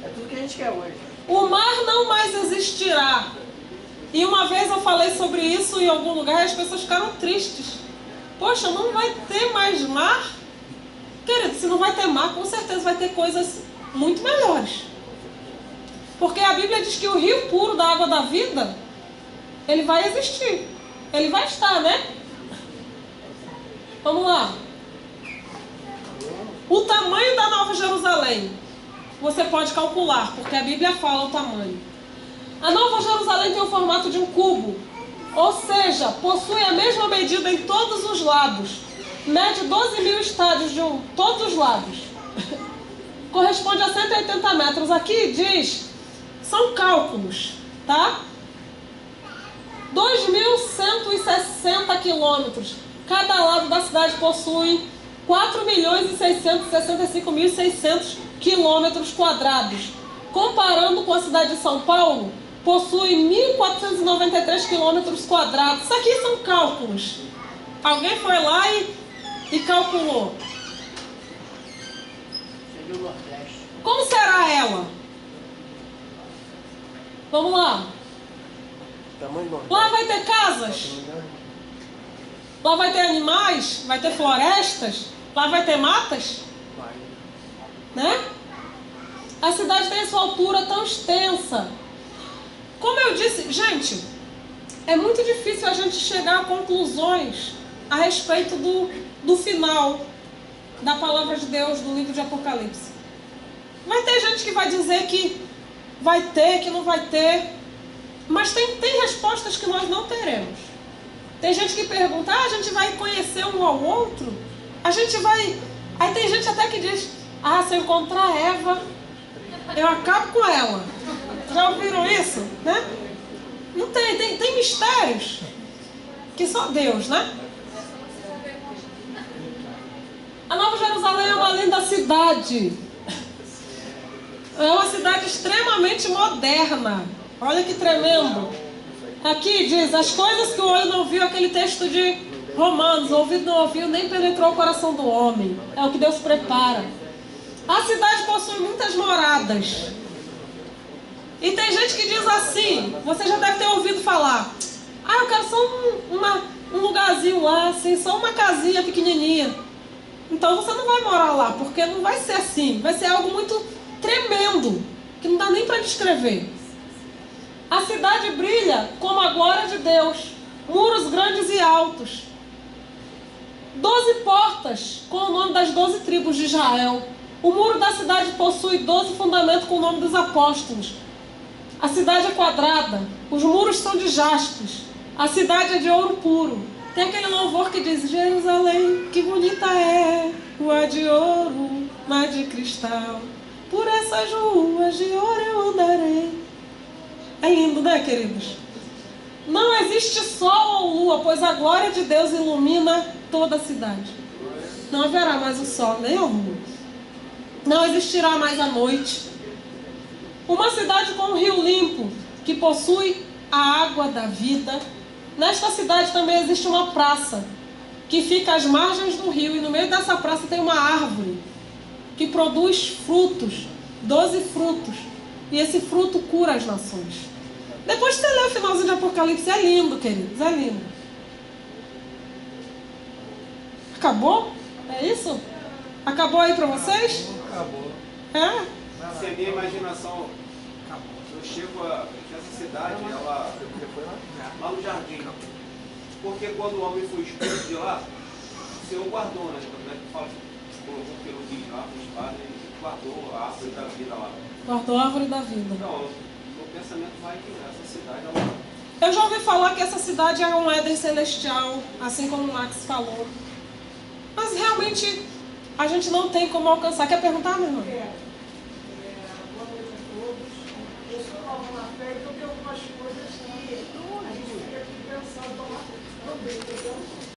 é tudo que a gente quer hoje. O mar não mais existirá. E uma vez eu falei sobre isso em algum lugar e as pessoas ficaram tristes. Poxa, não vai ter mais mar? Querido, se não vai ter mar, com certeza vai ter coisas muito melhores. Porque a Bíblia diz que o rio puro da água da vida, ele vai existir. Ele vai estar, né? Vamos lá. O tamanho da Nova Jerusalém, você pode calcular, porque a Bíblia fala o tamanho. A Nova Jerusalém tem o formato de um cubo, ou seja, possui a mesma medida em todos os lados. Mede 12.000 estádios de todos os lados. Corresponde a 180 metros. Aqui diz, são cálculos, tá? 2.160 quilômetros. Cada lado da cidade possui 4.665.600 quilômetros quadrados. Comparando com a cidade de São Paulo, possui 1.493 quilômetros quadrados. Isso aqui são cálculos. Alguém foi lá e calculou. Seria o Nordeste. Como será ela? Vamos lá. Tamanho Nordeste. Lá vai ter casas? Lá vai ter animais? Vai ter florestas? Lá vai ter matas? Vai. Né? A cidade tem sua altura tão extensa. Como eu disse, gente, é muito difícil a gente chegar a conclusões a respeito do final da palavra de Deus do livro de Apocalipse. Vai ter gente que vai dizer que vai ter, que não vai ter, mas tem respostas que nós não teremos. Tem gente que pergunta, a gente vai conhecer um ao outro? A gente vai... Aí tem gente até que diz, se eu encontrar Eva, eu acabo com ela. Já ouviram isso? Né? Não tem mistérios que só Deus, né? Jerusalém é uma linda cidade. É uma cidade extremamente moderna. Olha que tremendo. Aqui diz, as coisas que o olho não viu, aquele texto de Romanos, o ouvido não ouviu, nem penetrou o coração do homem. É o que Deus prepara. A cidade possui muitas moradas. E tem gente que diz assim, você já deve ter ouvido falar, eu quero só um lugarzinho lá, assim, só uma casinha pequenininha. Então você não vai morar lá, porque não vai ser assim. Vai ser algo muito tremendo, que não dá nem para descrever. A cidade brilha como a glória de Deus, muros grandes e altos, 12 portas com o nome das 12 tribos de Israel. O muro da cidade possui 12 fundamentos com o nome dos apóstolos. A cidade é quadrada, os muros são de jaspes, a cidade é de ouro puro. Tem aquele louvor que diz, Jerusalém, que bonita é, rua de ouro, mar de cristal, por essas ruas de ouro eu andarei. É lindo, né, queridos? Não existe sol ou lua, pois a glória de Deus ilumina toda a cidade. Não haverá mais o sol, nem a lua. Não existirá mais a noite. Uma cidade com um rio limpo, que possui a água da vida. Nesta cidade também existe uma praça, que fica às margens do rio, e no meio dessa praça tem uma árvore, que produz frutos, 12 frutos, e esse fruto cura as nações. Depois você lê o finalzinho de Apocalipse, é lindo, queridos, é lindo. Acabou? É isso? Acabou aí para vocês? Acabou. É? Se a minha imaginação, eu chego a essa cidade, ela lá no jardim. Porque quando o homem foi expulso de lá, o Senhor guardou, né? Como é que fala? Colocou um querubim lá com espada e guardou a árvore da vida lá. Guardou a árvore da vida. Então, o pensamento vai que essa cidade é uma... Eu já ouvi falar que essa cidade é um Éden celestial, assim como o Max falou. Mas realmente a gente não tem como alcançar. Quer perguntar, meu irmão? Boa noite a todos. Eu sou novo na fé, então tem algumas coisas que a gente fica aqui pensando também, entendeu?